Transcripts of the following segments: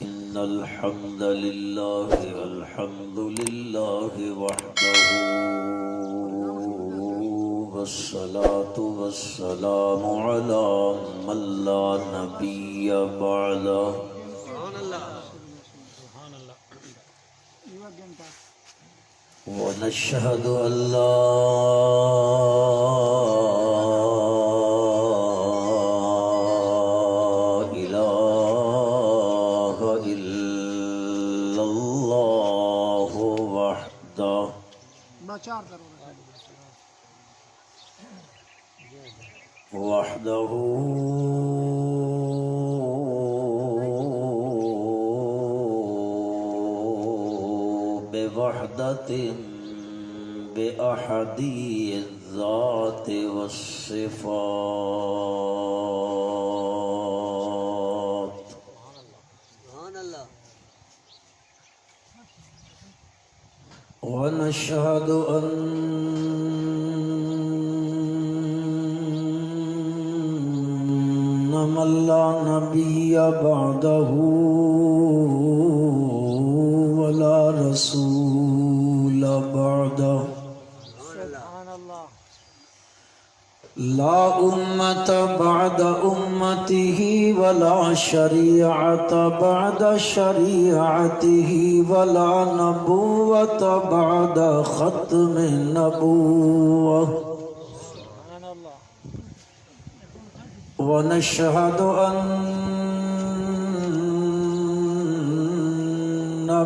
إن الحمد لله وحده، والصلاة والسلام على من لا نبي بعده، ونشهد أن لا إله إلا الله وحده بوحدة بأحدي الذات والصفات، ونشهد أن من لا نبي بعده ولا رسول بعده، لا أمة بعد أمته ولا شريعة بعد شريعته ولا نبوة بعد ختم النبوة، ونشهد أن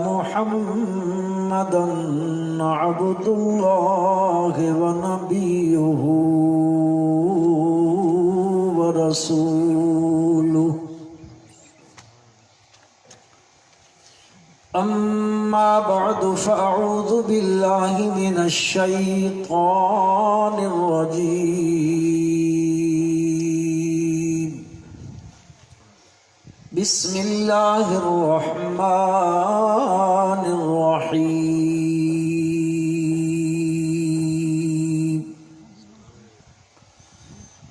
محمدًا عبد الله ونبيه ورسوله، أما بعد فأعوذ بالله من الشيطان الرجيم، بسم الله الرحمن الرحيم،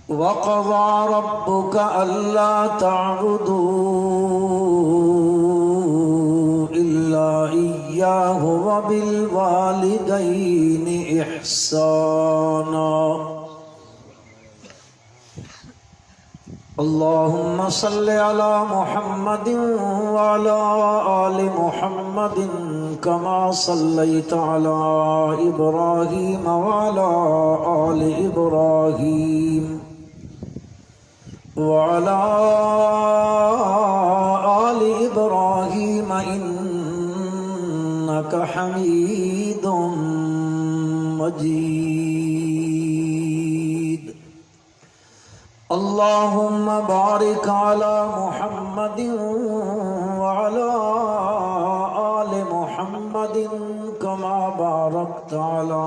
وقضى ربك ألا تعبدوا إلا إياه وبالوالدين إحسانا، اللهم صل على محمد وعلى آل محمد كما صليت على إبراهيم وعلى آل إبراهيم وعلى آل إبراهيم إنك حميد مجيد، اللهم بارك على محمد وعلى آل محمد كما باركت على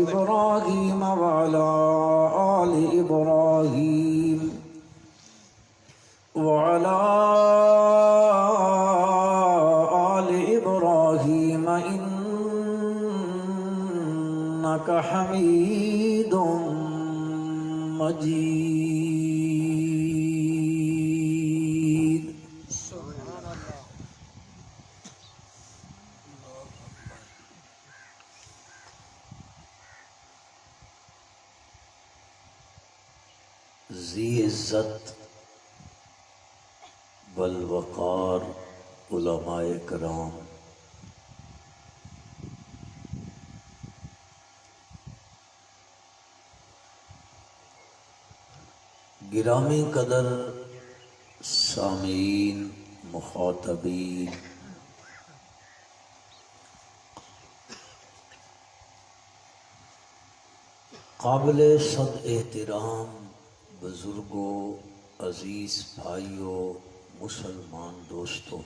إبراهيم وعلى آل إبراهيم وعلى آل إبراهيم إنك حميد مجيد. ذی عزت والوقار علماء کرام، گرامی قدر سامعین، مخاطبین، قابل صد احترام بزرگوں، عزیز بھائیوں، مسلمان دوستوں،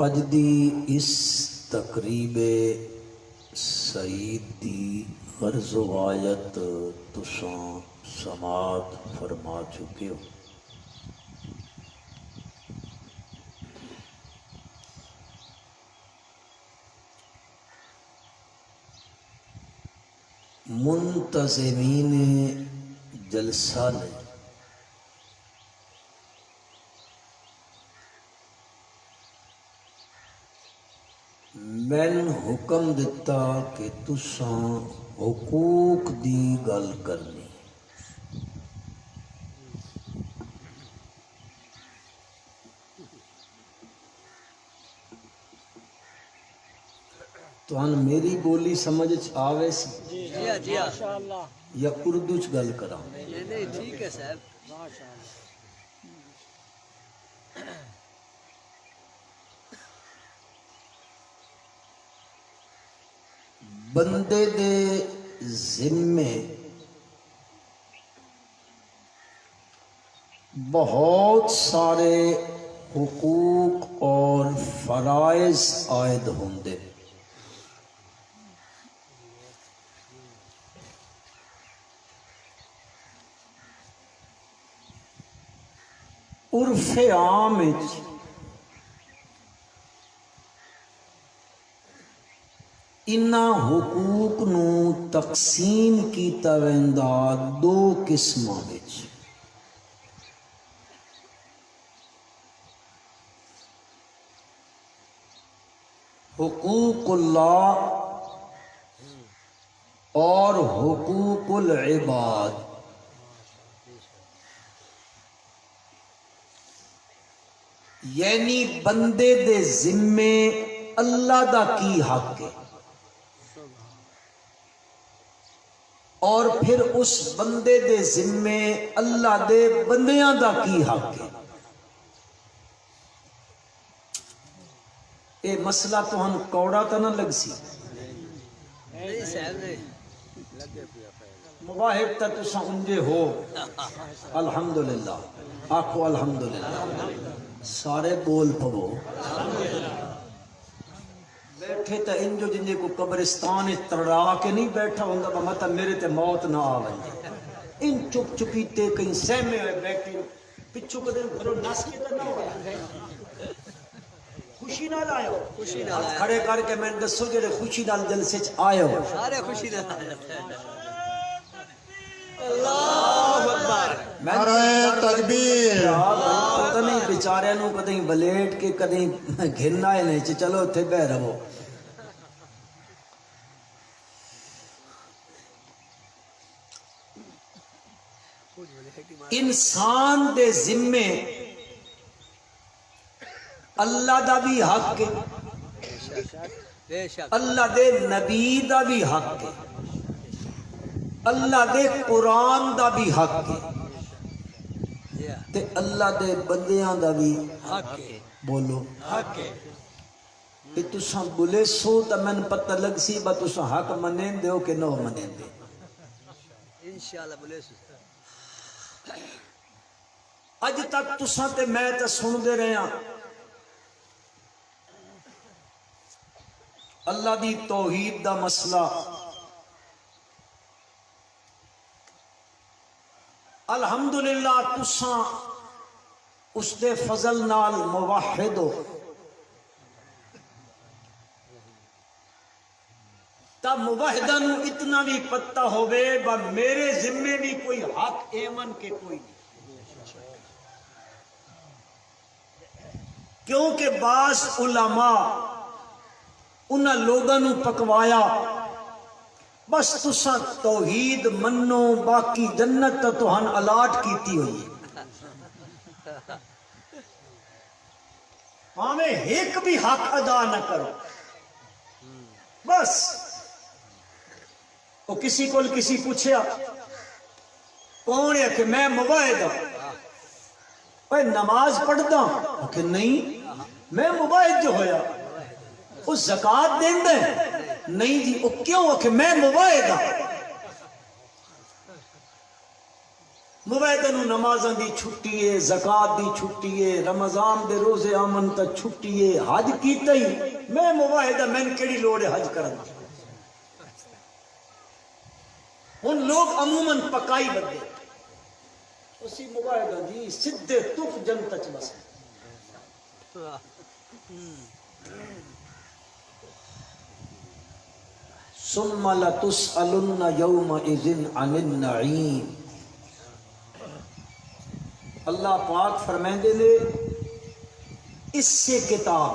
اج دی اس تقریب سعید دی غرض و غایت تساں سماعت فرما چکے ہو۔ منتظمین جلسہ نے مین حکم دیتا کہ تساں حقوق دی گل کرنی. تو میری بولی سمجھ آوے سی یا اردو چ گل کراں؟ ٹھیک ہے صاحب. بندے دے ذمے بہت سارے حقوق اور فرائض عائد ہوندے. عرف عام وچ انہاں حقوق نو تقسیم کیتا ویندا دو قسماں وچ. حقوق اللہ اور حقوق العباد. یعنی بندے دے ذمے اللہ دا کی حق ہے اور پھر اس بندے دے ذمے اللہ دے بندیاں دا کی حق ہے. اے مسئلہ تو ہم کوڑا تا نہ لگ سی مواہب تا تساں انجے ہو. الحمدللہ آکھو الحمدللہ. سارے بول پو بیٹھے تا انجو جنجے کو قبرستان ترڑا کے نہیں بیٹھا ہوندا مطلب میرے تے موت نہ آوے. ان چپ چپیتے کہیں سہمے ہوئے بیٹھے پچھو کدے گھروں نس کے تا نہ ہوئے. خوشی نال آئے ہو, خوشی نال کھڑے کر کے میں دسو جڑے خوشی نال جلسے چ آئے ہو. سارے خوشی نال آئے. اللہ اکبر. نعرہ تکبیر. پتہ نہیں بیچاریاں نو کدیں بلیٹ کے کدیں گھننا ہے نہیں چلو اتھے بہ رہو. انسان دے ذمے اللہ دا بھی حق ہے, اللہ دے نبی دا بھی حق ہے, اللہ دے قرآن دا بھی حق ہے, تے اللہ دے بندیاں دا بھی حق ہے. بولو حق ہے. کہ تساں بولے سو تا من پتہ لگ سی با تساں حق منین دے ہو کہ نہ منین دے. انشاءاللہ بولے سو. اج تک تساں تے میں تے سن دے رہے ہاں اللہ دی توحید دا مسئلہ. الحمدللہ تساں اس دے فضل نال موحد ہو تا موحدہ نو اتنا بھی پتہ ہوئے با میرے ذمے بھی کوئی حق ایمن کے کوئی نہیں. کیونکہ بعض علماء انہاں لوگاں نو پکوایا بس تساں توحید منو باقی جنت تو ہن الاٹ کیتی ہوئی ہے, ہمیں ایک بھی حق ادا نہ کرو. بس وہ کسی کو کسی پوچھیا کون ہے کہ میں موحد ہوں, اے نماز پڑھتا ہوں کہ نہیں میں موحد جو ہویا. وہ زکات دیندا ہے نہیں جی وہ کیوں کہ میں موحد ہوں. موحد نو نمازاں دی چھٹی ہے, زکات دی چھٹی ہے, رمضان دے روزے آمن تا چھٹی ہے, حج کیتا ہی میں موحد ہوں, میں کیڑی لوڑ ہے حج کرن دی. ان لوگ عموماً پکائی بندے اسی موحد جی سدھے تف جنت چ بس. ثم لتسألن یومئذ عن النعیم. اللہ پاک فرمائندے نے اس سے کتاب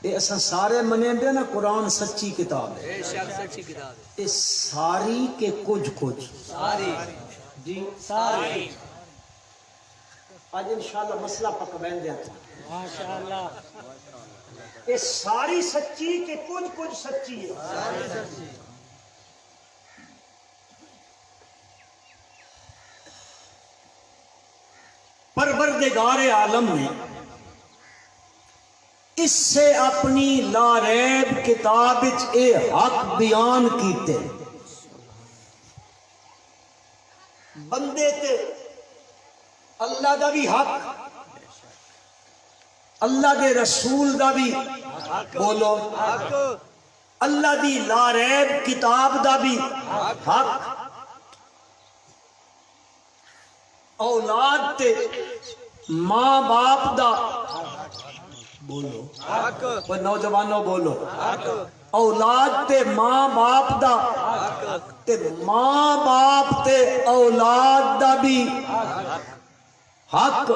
یہ اصا سارے منیندے نا قرآن سچی کتاب ہے. بے شک سچی کتاب ہے. اس ساری کے کچھ ساری جی ساری آج انشاءاللہ مسئلہ پک بین دیا تھا ماشاءاللہ. یہ ساری سچی کے کچھ سچی ہے. پروردگار عالم نے اس سے اپنی لا ریب کتاب اے حق بیان کیتے. بندے تے اللہ دا بھی حق، اللہ دے رسول دا بھی بولو حق اللہ دی لا ریب کتاب دا بھی حق. اولاد تے ماں باپ دا بولو حق کوئی نوجوانوں بولو حق اولاد تے ماں باپ دا حق تے ماں باپ تے اولاد دا بھی حق.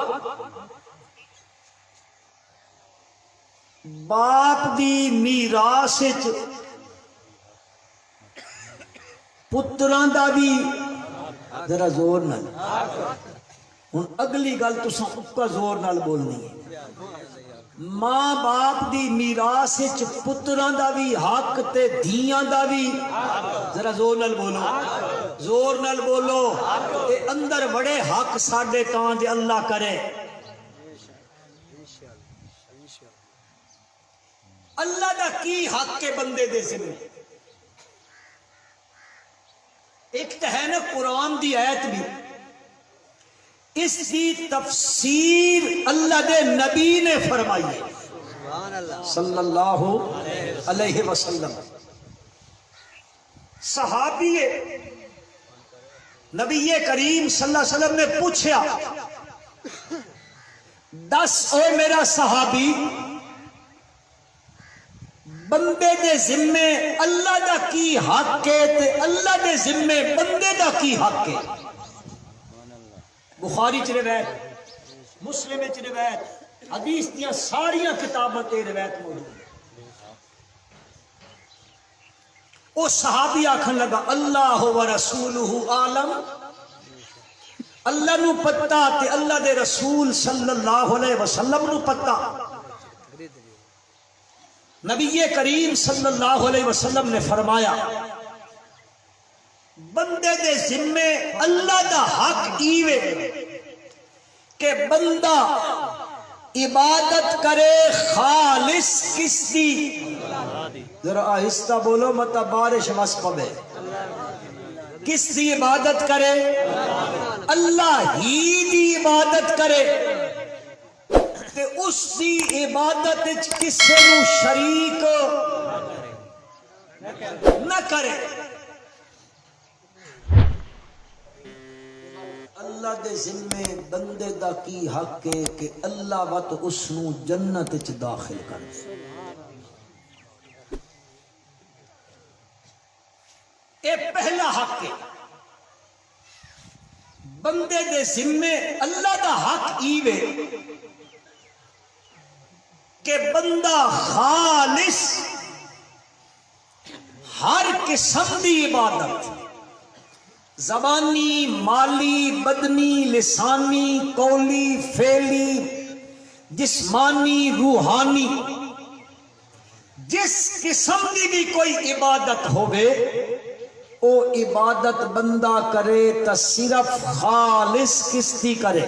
باپ دی میراث وچ پتراں دا بھی ذرا زور نال. ہن اگلی گل تساں اکا زور نال بولنی ہے. ماں باپ دی میراث وچ پتراں دا بھی حق تے دھیاں دا بھی ذرا زور نال بولو زور نال بولو. اے اندر بڑے حق ساڈے تاں دے اللہ کرے. اللہ دا کی حق کے بندے دے ذمہ. ایک تو ہے نا قرآن دی آیت بھی، اس کی تفسیر اللہ دے نبی نے فرمائی ہے سبحان اللہ. صلی اللہ علیہ وسلم. صحابی نبی کریم صلی اللہ علیہ وسلم نے پوچھا دس اے میرا صحابی بندے دے ذمے اللہ دا کی حق ہے تے اللہ دے ذمے بندے دا کی حق ہے. بخاری چ روایت، مسلم چ روایت، حدیث دیا ساریاں کتاباں تے روایت موجود ہے. او صحابی آکھن لگا اللہ و رسولہ عالم، اللہ نو پتہ تے اللہ دے رسول صلی اللہ علیہ وسلم نو پتہ. نبی کریم صلی اللہ علیہ وسلم نے فرمایا بندے دے ذمے اللہ دا حق ایوے کہ بندہ عبادت کرے خالص کس دی. ذرا آہستہ بولو مت بارش وس پوے. کس دی عبادت کرے؟ اللہ ہی دی عبادت کرے تے اس دی عبادت وچ کسے نو شریک نہ کرے. اللہ دے ذمے بندے دا کی حق ہے کہ اللہ وت اس نو جنت وچ داخل کر دے. اے پہلا حق ہے. بندے دے ذمے اللہ دا حق ایوے کہ بندہ خالص ہر قسم دی عبادت، زبانی، مالی، بدنی، لسانی، قولی، فعلی، جسمانی، روحانی، جس قسم کی بھی کوئی عبادت ہوئے او عبادت بندہ کرے تو صرف خالص کس دی کرے؟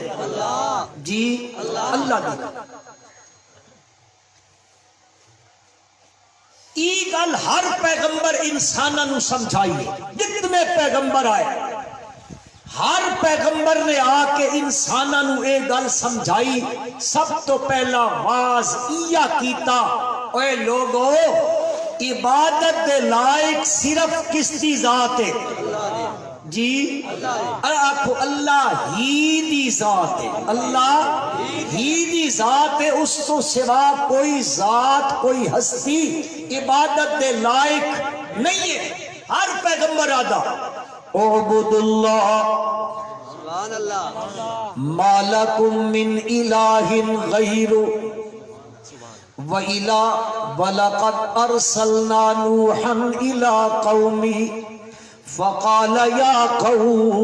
جی اللہ دی. ای گل ہر پیغمبر انسانوں سمجھائی. جتنے پیغمبر آئے ہر پیغمبر نے آ کے انسانوں اے گل سمجھائی. سب تو پہلا واز ایا کیتا اے لوگو عبادت دے لائق صرف کس دی ذات ہے؟ جی آخو اللہ ہی دی ذات ہے، اللہ ہی دی ذات ہے، اس تو سوا کوئی ذات کوئی ہستی عبادت دے لائق نہیں ہے۔ ہر پیغمبر آدھا اعبد اللہ سبحان اللہ ما لکم من الہ غیر وَلَقَدْ أَرْسَلْنَا نُوحًا إِلَىٰ قَوْمِهِ فَقَالَ يَا قَوْمِ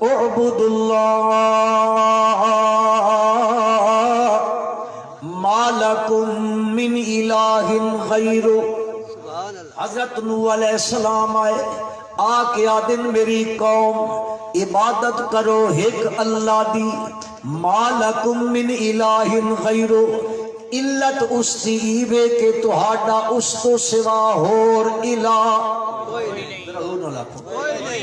اعْبُدُوا اللَّهَ مَا لَكُم مِّنْ إِلَٰهٍ غَيْرُهُ۔ سبحان اللہ حضرت نوح علیہ السلام آئے، آکے آدن میری قوم عبادت کرو ایک اللہ دی، ما لکم من الہ غیرو، علت اس دیوے کہ تہاڈا اس تو سوا ہور الہ کوئی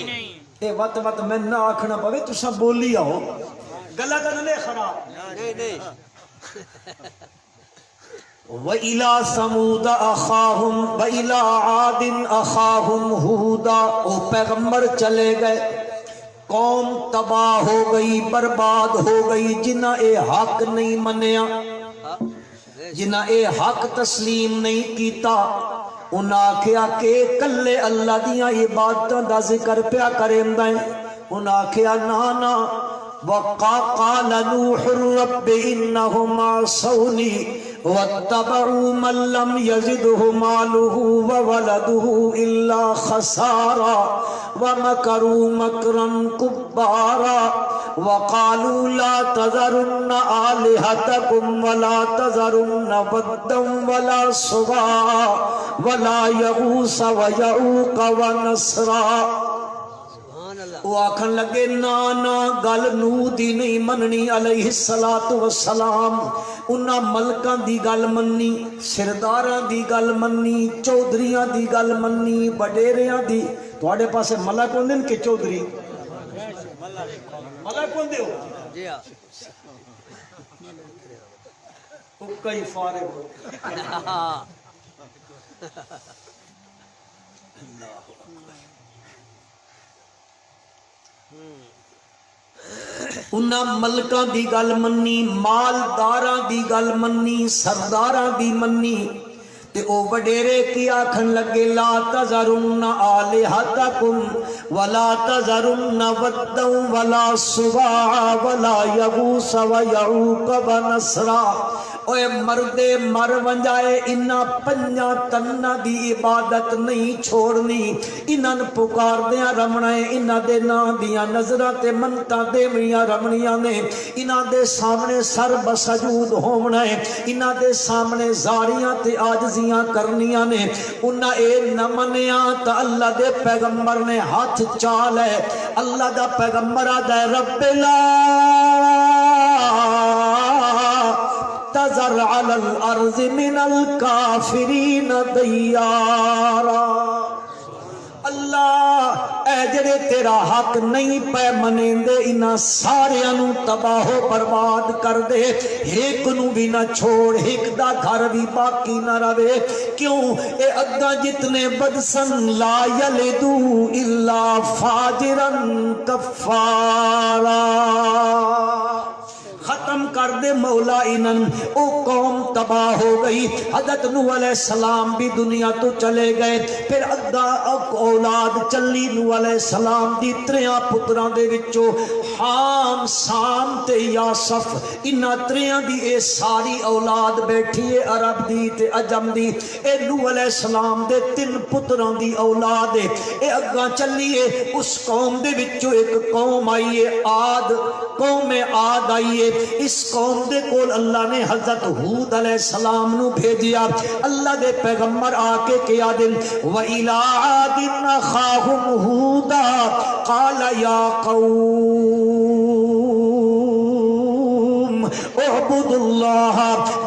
نہیں اے وقت میں نہ آکھنا پوے تساں بولی آؤ گلا تو نہ خراب۔ نہیں وَإِلَىٰ ثَمُودَ أَخَاهُمْ وَإِلَىٰ عَادٍ أَخَاهُمْ هُودًا، او پیغمبر چلے گئے، قوم تباہ ہو گئی، برباد ہو گئی، جنہ اے حق نہیں منیا، جنہ اے حق تسلیم نہیں کیتا، انہاں کیا کہ کلے اللہ دیاں عبادتاں دا ذکر پیا کریندا ہے، انہاں کیا نانا وقال نوح رب انہم عصونی واتبعوا من لم يزده ماله وولده الا خسارا ومكروا مكرا كبارا وقالوا لا تذرن آلهتكم ولا تذرن ودا ولا سواعا ولا يغوث ويعوق ونسرا۔ وہ آکھن لگے نانا گل نوح دی نہیں مننی علیہ السلام، انہاں ملکاں دی گل مننی، سرداراں دی گل مننی، چودھریاں دی گل مننی، وڈیریاں دی۔ تواڈے پاسے ملک ہوندے کہ چودھری؟ ملک ہوندے ہو؟ جی ہاں کئی فارغ ہو۔ انہاں ملکاں دی گل منی، مالداراں دی گل منی، سرداراں دی منی، تے او وڈیرے کی آکھن لگے لا تذرن آلہتکم ولا تذرن ودا ولا سواعا ولا یغوث ویعوق ونسرا۔ اوے مردے مر ونجائے انہاں پنجاں تناں دی عبادت نہیں چھوڑنی، انہاں پکاردیاں رمنا ہے، انہاں دے نام دیاں نظراں تے منتاں دیویاں رمنیاں نے، انہاں دے سامنے سر بسجود ہونا ہے، انہاں دے سامنے زاریاں تے عاجزیاں کرنیاں نے۔ انہاں اے نہ منیا تا اللہ دے پیغمبر نے ہاتھ چال ہے، اللہ دا پیغمبر آدھا ہے رب لا تذر علی الارض من الکافرین دیارا۔ اللہ اے جڑے تیرا حق نہیں پہ منیندے انہاں ساریاں نو تباہ و برباد کر دے، ایک نو بھی نہ چھوڑ، ایک دا گھر بھی باقی نہ رہے۔ کیوں اے اگاں جتنے بدسن لا یلدو الا فاجرا کفارا۔ ختم کر دے مولا انن، او قوم تباہ ہو گئی۔ حضرت نوح علیہ السلام بھی دنیا تو چلے گئے، پھر اگا اولاد چلی نوح علیہ السلام دی تریاں پتراں دے وچوں حام، سام تے یاسف، انہاں تریاں دی اے ساری اولاد بیٹھی ہے عرب دی تے عجم دی، اے نوح علیہ السلام دے تین پتراں دی اولاد ہے۔ اے اگا چلیے اس قوم دے وچوں ایک قوم آئی ہے عاد، قوم عاد آئی ہے۔ اس قوم دے کول اللہ نے حضرت ہود علیہ السلام نو بھیجیا، اللہ دے پیغمبر آ کے کیا دن وَإِلَىٰ عَادٍ أَخَاهُمْ هُودًا قَالَ يَا قَوْمِ اعْبُدُوا اللَّهَ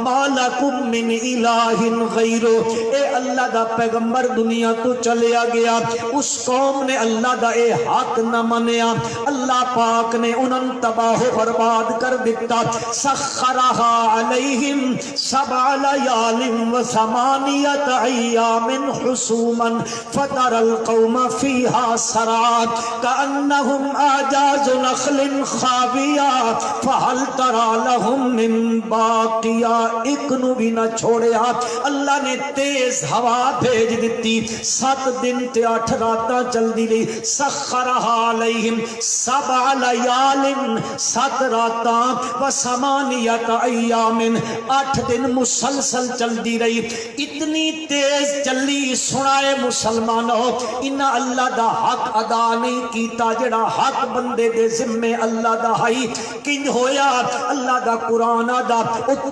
مَا لَكُم مِّنْ إِلَٰهٍ غَيْرُهُ۔ اے اللہ دا پیغمبر دنیا تو چلیا گیا اس قوم نے اللہ دا اے حق نہ منیا اللہ پاک نے انہوں تباہ و برباد کر دیتا سخرہا علیہم 7 لیال و 8 ایام حسوما فتر القوم فیہا سرعا کأنہم اعجاز نخل خاویہ فہل ترى لہم من باقیہ ایک نو بھی نہ چھوڑیا اللہ نے تیز ہوا بھیج دیتی 7 دن تے 8 راتاں چل دی رہی سخرہا علیہم 7 لیال 7 راتاں و 8 ایام 8 دن مسلسل چل دی رہی اتنی تیز چلی سنائے مسلمانوں انہا اللہ دا حق ادا نہیں کیتا جڑا حق بندے دے ذمے اللہ دا ہائی کنج ہویا اللہ دا قرآن دا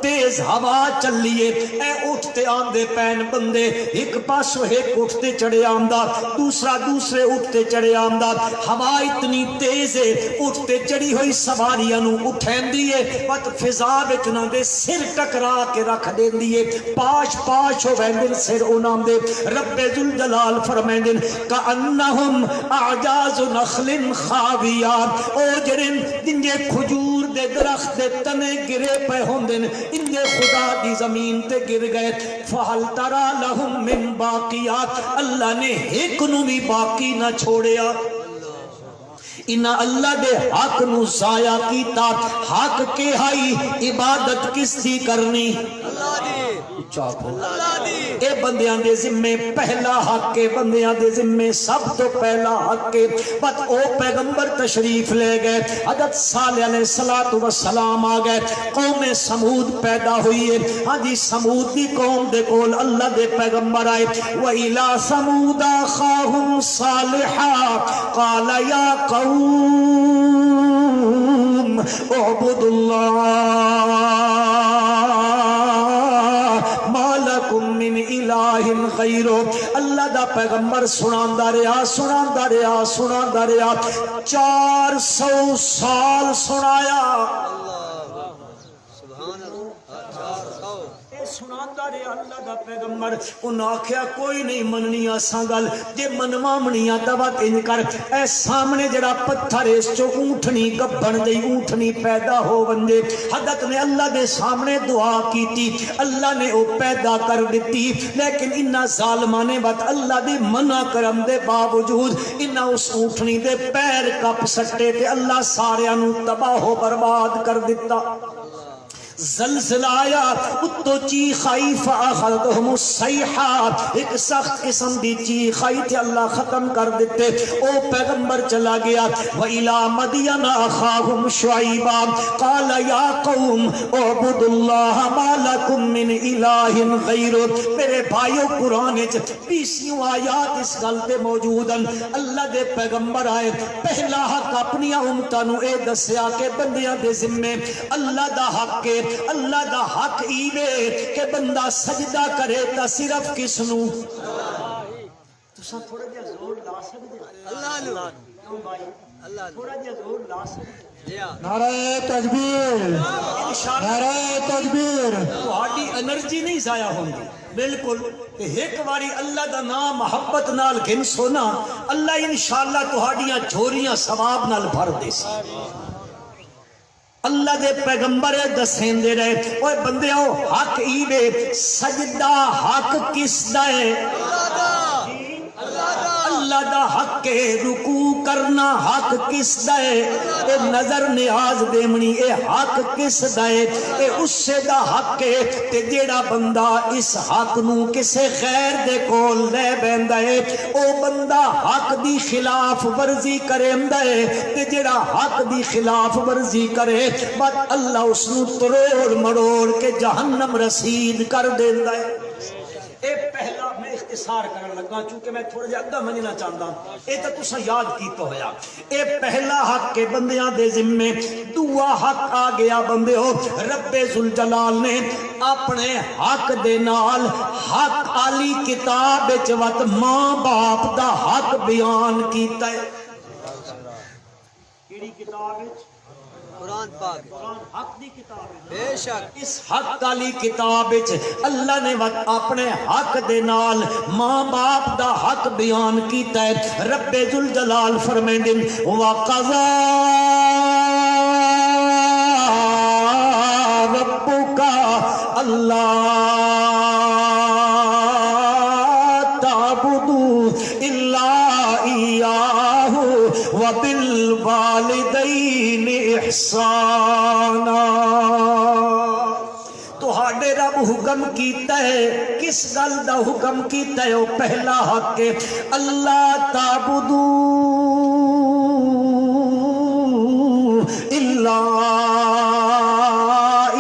تیز ہوا چلیے اے اٹھتے آندے پین بندے ایک پاسو ایک اٹھتے چڑے آمدہ دوسرا دوسرے اٹھتے چڑے آمدہ ہوا اتنی تیز ہے اٹھتے چڑی ہوئی سواریاں نو اٹھین دیئے وقت فضا بچنا دے سر ٹکرا کے رکھ دین دیئے پاش پاش ہو ویندن سر انام دے رب ذوالجلال فرمیندن کأنہم اعجاز نخل خاویہ او جرن دنجے کھجور دے درخت دے تنے گرے پہ ہوندن انجے خدا دی زمین تے گر گئے فہل ترى لہم من باقیات اللہ نے ایک نو بھی باقی نہ چھوڑیا انہا اللہ دے حق نو ضائع کیتا حق کے ہائی عبادت کس تھی کرنی اللہ دی اے بندیاں دے ذمے پہلا حق کے بندیاں دے ذمے سب تو پہلا حق کے بات او پیغمبر تشریف لے گئے حضرت صالح علیہ السلام آ گئے قوم سمود پیدا ہوئی ہے ہاں جی سمود دی قوم دے کول اللہ دے پیغمبر آئے وَإِلَى ثَمُودَ أَخَاهُمْ صَالِحًا قَالَ يَا قَوْمِ اعْبُدُوا اللَّهَ مَا لَكُم مِّنْ إِلَٰهٍ غَيْرُهُ اللہ دا پیغمبر سناندا رہا 400 سال سنایا سناندا رہا اللہ دا پیغمبر انہاں آکھیا کوئی نہیں مننی آساں گل جے منوا منیاں دوا انج کر اے سامنے جڑا پتھر اس چوں اونٹنی گبھن دی اونٹنی پیدا ہو ونجے حضرت نے اللہ دے سامنے دعا کیتی اللہ نے او پیدا کر دتی لیکن انہاں ظالماں نے بات اللہ دی منع کرم دے باوجود انہاں اس اونٹنی دے پیر کپ سٹے تے اللہ ساریاں نو تباہ و برباد کر دتا زلزلہ آیا اتو چیخ آئی فاخذتهم الصیحہ ایک سخت قسم دی چیخ آئی تھی اللہ ختم کر دیتے او پیغمبر چلا گیا وَإِلَى مَدْيَنَ أَخَاهُمْ شُعَيْبًا قَالَ يَا قَوْمِ اعْبُدُوا اللَّهَ مَا لَكُم مِّنْ إِلَٰهٍ غَيْرُهُ میرے بھائیو قرآن 20 آیات اس گل تے موجود ہیں اللہ دے پیغمبر آئے پہلا حق اپنی امتاں نو اے دسیا کہ بندیاں دے ذمے اللہ دا حق کے اللہ دا حق ایوے کہ بندہ سجدہ کرے تا صرف کس نو تساں تھوڑا جہا زور لا سکدے اللہ نو اللہ تھوڑا جہا زور لا سکدے نعرہ تکبیر نعرہ تکبیر تہاڈی انرجی نہیں ضائع ہوندی بالکل ایک باری اللہ دا نام محبت نال گن سونا اللہ انشاءاللہ تہاڈیاں جھوریاں ثواب نال بھر دے سی اللہ دے پیغمبر دسیں دے رہے اوہ بندیاں حق ایوے سجدہ حق کس دائے اللہ دا حق کے رکوع کرنا حق کس دائے اے نظر نیاز دیمنی اے حق کس دائے اے اس سے دا حق کے تے جیڑا بندہ اس حق نو کسے خیر دے کول لے بیندائے او بندہ حق دی خلاف ورزی کرے اندائے تے جیڑا حق دی خلاف ورزی کرے بات اللہ اس نو تروڑ مڑوڑ کے جہنم رسید کر دیندائے اے پہلا میں اختصار کرنے لگا چونکہ میں تھوڑا جا اگا منجنا چاہتا ہوں اے تو تسا یاد کی تو ہویا اے پہلا حق کے بندیاں دے ذمے دعا حق آ گیا بندے ہو رب ذوالجلال نے اپنے حق دے نال حق علی کتاب وچ ماں باپ دا حق بیان کیتا ہے کیڑی کتاب وچ قرآن پاک حق دی کتاب ہے۔ بے شک اس حق والی کتاب وچ اللہ نے اپنے حق دے نال ماں باپ دا حق بیان کیتا ہے۔ رب ذوالجلال فرمیندے وَقَضَى رَبُّكَ أَلَّا تَعْبُدُوا إِلَّا إِيَّاهُ وَبِالْوَالِدَيْنِ إِحْسَانًا۔ تہاڈے رب حکم کیتا ہے، کس گل دا حکم کیتا ہے؟ وہ پہلا حق ہے اللہ تعبدوا الا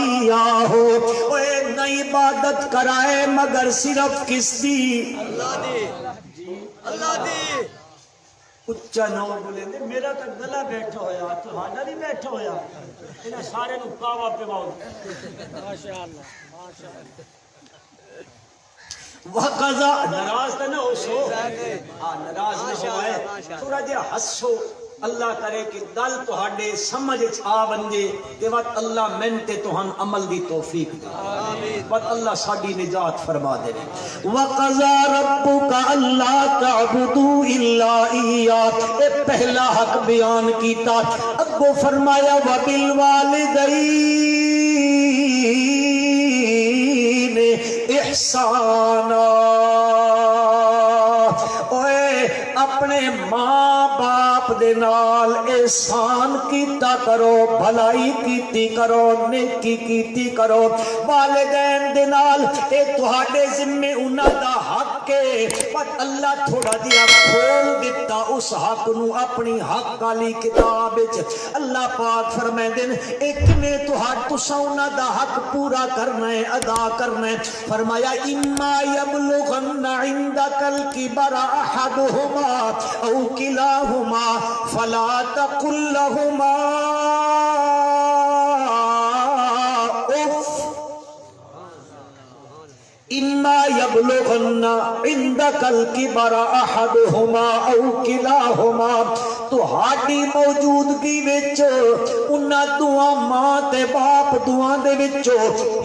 ایاہ، اوے نہ عبادت کرائے مگر صرف کس دی؟ اللہ دی اللہ دی اچا نو بولے میرا تو گلا بیٹھا ہویا تہاڈا نہیں بیٹھا ہویا، انہاں سارے نو کاوا پواؤ ماشاءاللہ ماشاءاللہ۔ وقضا ناراض تو نہ ہو سو، ہاں ناراض نہ ہو ہے، تھوڑا جہا ہسو، اللہ کرے کہ گل تہاڈے سمجھ آ ونجے تے وقت اللہ من تے تہن عمل دی توفیق دے، وقت اللہ ساڈی نجات فرما دے۔ وقضا ربک الا تعبدوا الا ایاہ، اے پہلا حق بیان کیتا، اگو فرمایا وبالوالدین احسانا، اوے اپنے ماں باپ دے نال احسان کیتا کرو، بھلائی کیتی کرو، نیکی کیتی کرو۔ والدین دے نال اے تہاڈے ذمے انہاں دا حق ہے، پر اللہ تھوڑا جہا کھول دیتا اس حق نو اپنی حق والی کتاب وچ۔ اللہ پاک فرمیندے نے ایک نے تساں انہاں دا حق پورا کرنا ہے، ادا کرنا ہے۔ فرمایا اما یبلغن عندک الکبر احدہما او کلاہما فلا تقل لہما اف، اما یبلغن عندک الکبر احدہما او کلاہما، تہاڈی موجودگی وچ انہاں دوواں ماں تے باپ دوواں دے وچوں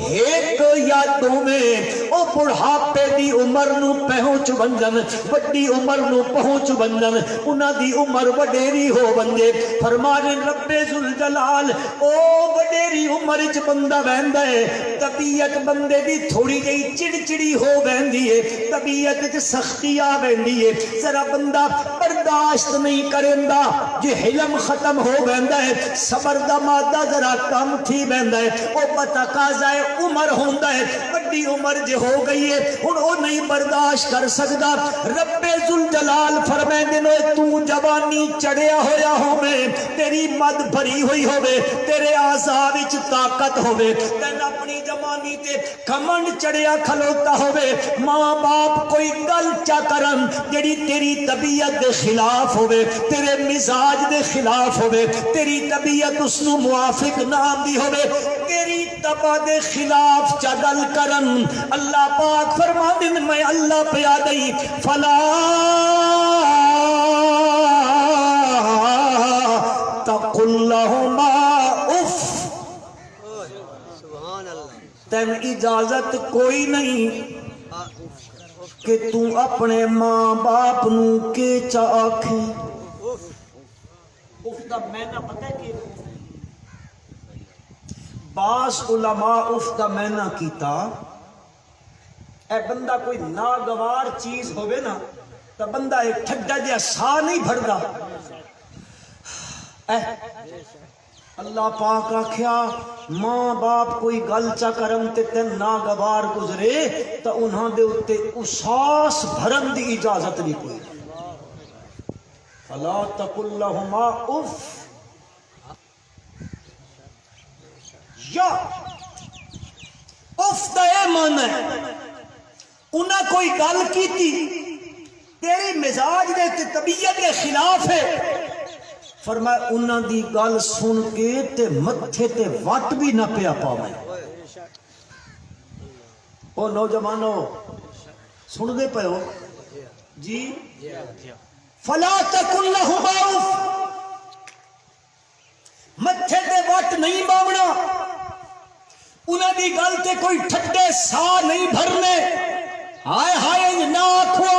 ایک یا دوویں او بڑھاپے دی عمر نو پہنچ ونجن، وڈی عمر نو پہنچ ونجن، انہاں دی عمر وڈیری ہو ونجے۔ فرمانے رب ذوالجلال او وڈیری عمر وچ بندہ ویندا ہے، طبیعت بندے دی تھوڑی جہی چڑچڑی ہو ویندی ہے، طبیعت وچ سختی آ ویندی ہے، ذرا بندہ برداشت نہیں کریندا، جے حلم ختم ہو ویندا ہے، صبر دا مادہ ذرا کم تھی ویندا ہے، او بتقاضا عمر ہوندا ہے، بڑی عمر جے ہو گئی ہے ہن او نہیں برداشت کر سکدا۔ رب ذوالجلال فرمیندے نے تو جوانی چڑھیا ہویا ہوے، تیری مد بھری ہوئی ہوے، تیرے اعضاء وچ طاقت ہوے، تین اپنی جوانی تے کمنڈ چڑھیا کھلوتا ہوے، ماں باپ کوئی گل چا کرن جڑی تیری طبیعت دے خلاف ہوے، تیرے مزاج دے خلاف ہوے، تیری طبیعت اس نو موافق نہ آندی ہوے، تیری طبع دے خلاف چا گل کرن، اللہ پاک فرما دین میں اللہ پیا دئی فلا تقل لہما اف، سبحان اللہ تین اجازت کوئی نہیں کہ تو اپنے ماں باپ نو کے چا آکھیں۔ اف دا معنی پتہ ہے کہ بعض علماء اف دا معنی کیتا اے بندہ کوئی ناگوار چیز ہوئے نا تو بندہ ایک ٹھڈا جہا سا نہیں بھردا، اللہ پاک آکھیا ماں باپ کوئی گل چا کرن تے تین ناگوار گزرے تو انہاں دے اتے اساس بھرن دی اجازت نہیں کوئی۔ فلا تقل لہما اف، یا اف دا اے معنی ہے انہاں کوئی گل کیتی تیری مزاج دے تے طبیعت کے خلاف ہے، فرمایا انہاں دی گل سن کے تے متھے تے وٹ بھی نہ پیا پاویں۔ او نوجوانو سن دے پے ہو جی، فلا تقل لہما اف، متھے تے وٹ نہیں باونا، انہاں دی گل تے کوئی ٹھڈے سا نہیں بھرنے، ہائے ہائے نہ آکھو۔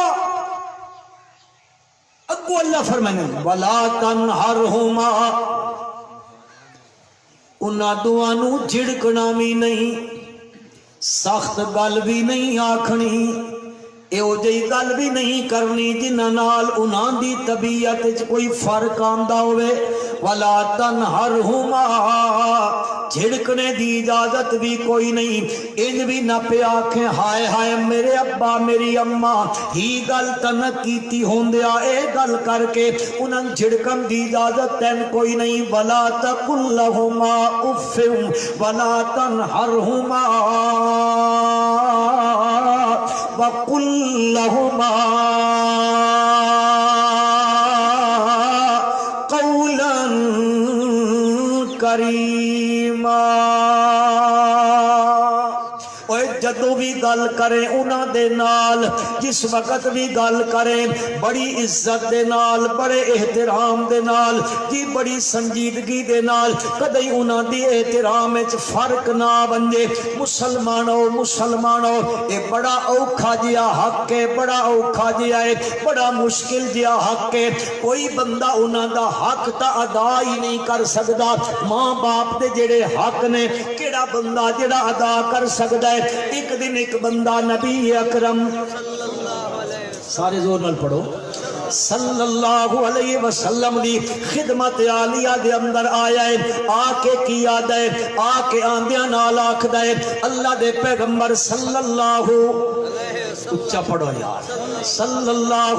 اگو اللہ فرمانے وَلَا تَنْهَرْهُمَا، انہاں دعا نو جھڑکنا بھی نہیں، سخت گل بھی نہیں آکھنی، ایو جئی گل بھی نہیں کرنی جنہاں نال انہاں دی طبیعت وچ کوئی فرق آندا ہوئے۔ وَلَا تَنْهَرْهُمَا، جھڑکنے دی اجازت بھی کوئی نہیں، ان بھی نہ پہ آکھیں ہائے ہائے میرے ابا میری اماں ہی گل تنہ کیتی ہوندیا، اے گل کر کے انہاں جھڑکن دی اجازت تین کوئی نہیں۔ وَلَا تَقُلْ لَهُمَا أُفٍّ وَلَا تَنْهَرْهُمَا وَقُلْ لَهُمَا قَوْلًا کریما۔ جدو بھی گل کریں انہاں دے نال، جس وقت بھی گل کریں بڑی عزت دے نال، بڑے احترام دے نال، جی بڑی سنجیدگی دے نال، کدی انہاں دی احترام وچ فرق نہ بنجے۔ مسلمانو اے بڑا اوکھا جیا حق ہے، بڑا اوکھا جیا ہے، بڑا مشکل جیا حق ہے۔ کوئی بندہ انہاں دا حق تا ادا ہی نہیں کر سکدا۔ ماں باپ دے جڑے حق نے کیڑا بندہ جڑا ادا کر سکدا ہے؟ ایک دن ایک بندہ نبی اکرم سارے زور نال پڑھو صلی اللہ علیہ وسلم دی خدمت عالیہ دے اندر آیا ہے، آ کے کیا دے، آ کے آندیاں نال آکھدا ہے اللہ دے پیغمبر صلی اللہ اچھا پڑھو یار صلی اللہ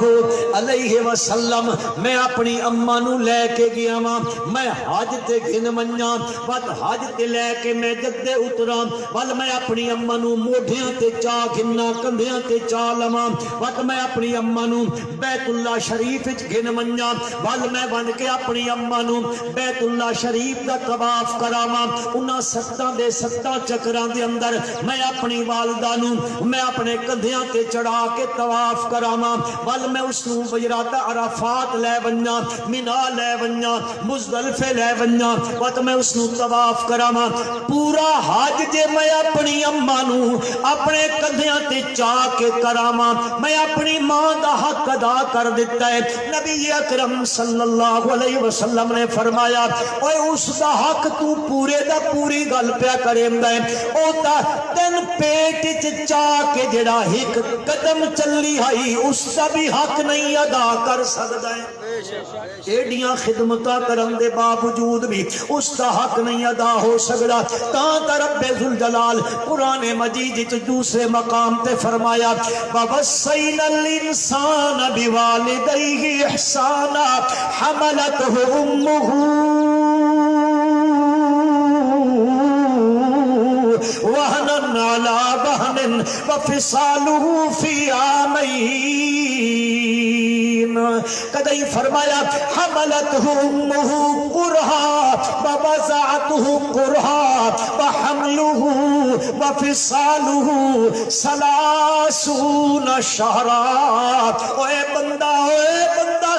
علیہ وسلم، میں اپنی اماں نو لے کے گیا ماں، میں حج تے گھن منیاں بات حج تے لے کے میں جدے اتراں، بل میں اپنی اماں نو موڈھیاں تے چا گھننا کندھیاں تے چا لواں، بات میں اپنی اماں نو بیت اللہ شریف وچ گھن منیاں، بل میں بن کے اپنی اماں نو بیت اللہ شریف دا طواف کراواں، انہاں ستاں دے ستاں چکراں دے اندر میں اپنی والدہ نو میں اپنے کندھیاں تے چڑھا کے طواف کراواں، بل میں اس نو بجرات عرفات لے ونجاں، مینا لے ونجاں، مزدلفے لے ونجاں، بات میں اس نو طواف کراواں۔ پورا حج جے میں اپنی اماں نو اپنے کندھیاں تے چا کے کراواں، میں اپنی ماں دا حق ادا کر دیتا ہے۔ نبی اکرم صلی اللہ علیہ وسلم نے فرمایا اوے اس دا حق تو پورے دا پوری گل پیا کریندا ہے، او تا تین پیٹ وچ چا کے جڑا ایک قدم چلی آئی اس کا بھی حق نہیں ادا کر سکتا ہے، ایڈیاں خدمتاں کرن دے باوجود بھی اس کا حق نہیں ادا ہو سکتا۔ تاں رب ذوالجلال قرآن مجید دوسرے مقام تے فرمایا وَوَصَّيْنَا الْإِنسَانَ بِوَالِدَيْهِ إِحْسَانًا حَمَلَتْهُ أُمُّهُ وَهْنًا عَلَى وَهْنٍ وَفِصَالُهُ فِي عَامَيْنِ، کدی فرمایا حملتہ امہ کرہا ووضعتہ کرہا وحملہ وفصالہ ثلاثون شہرا۔ اے بندہ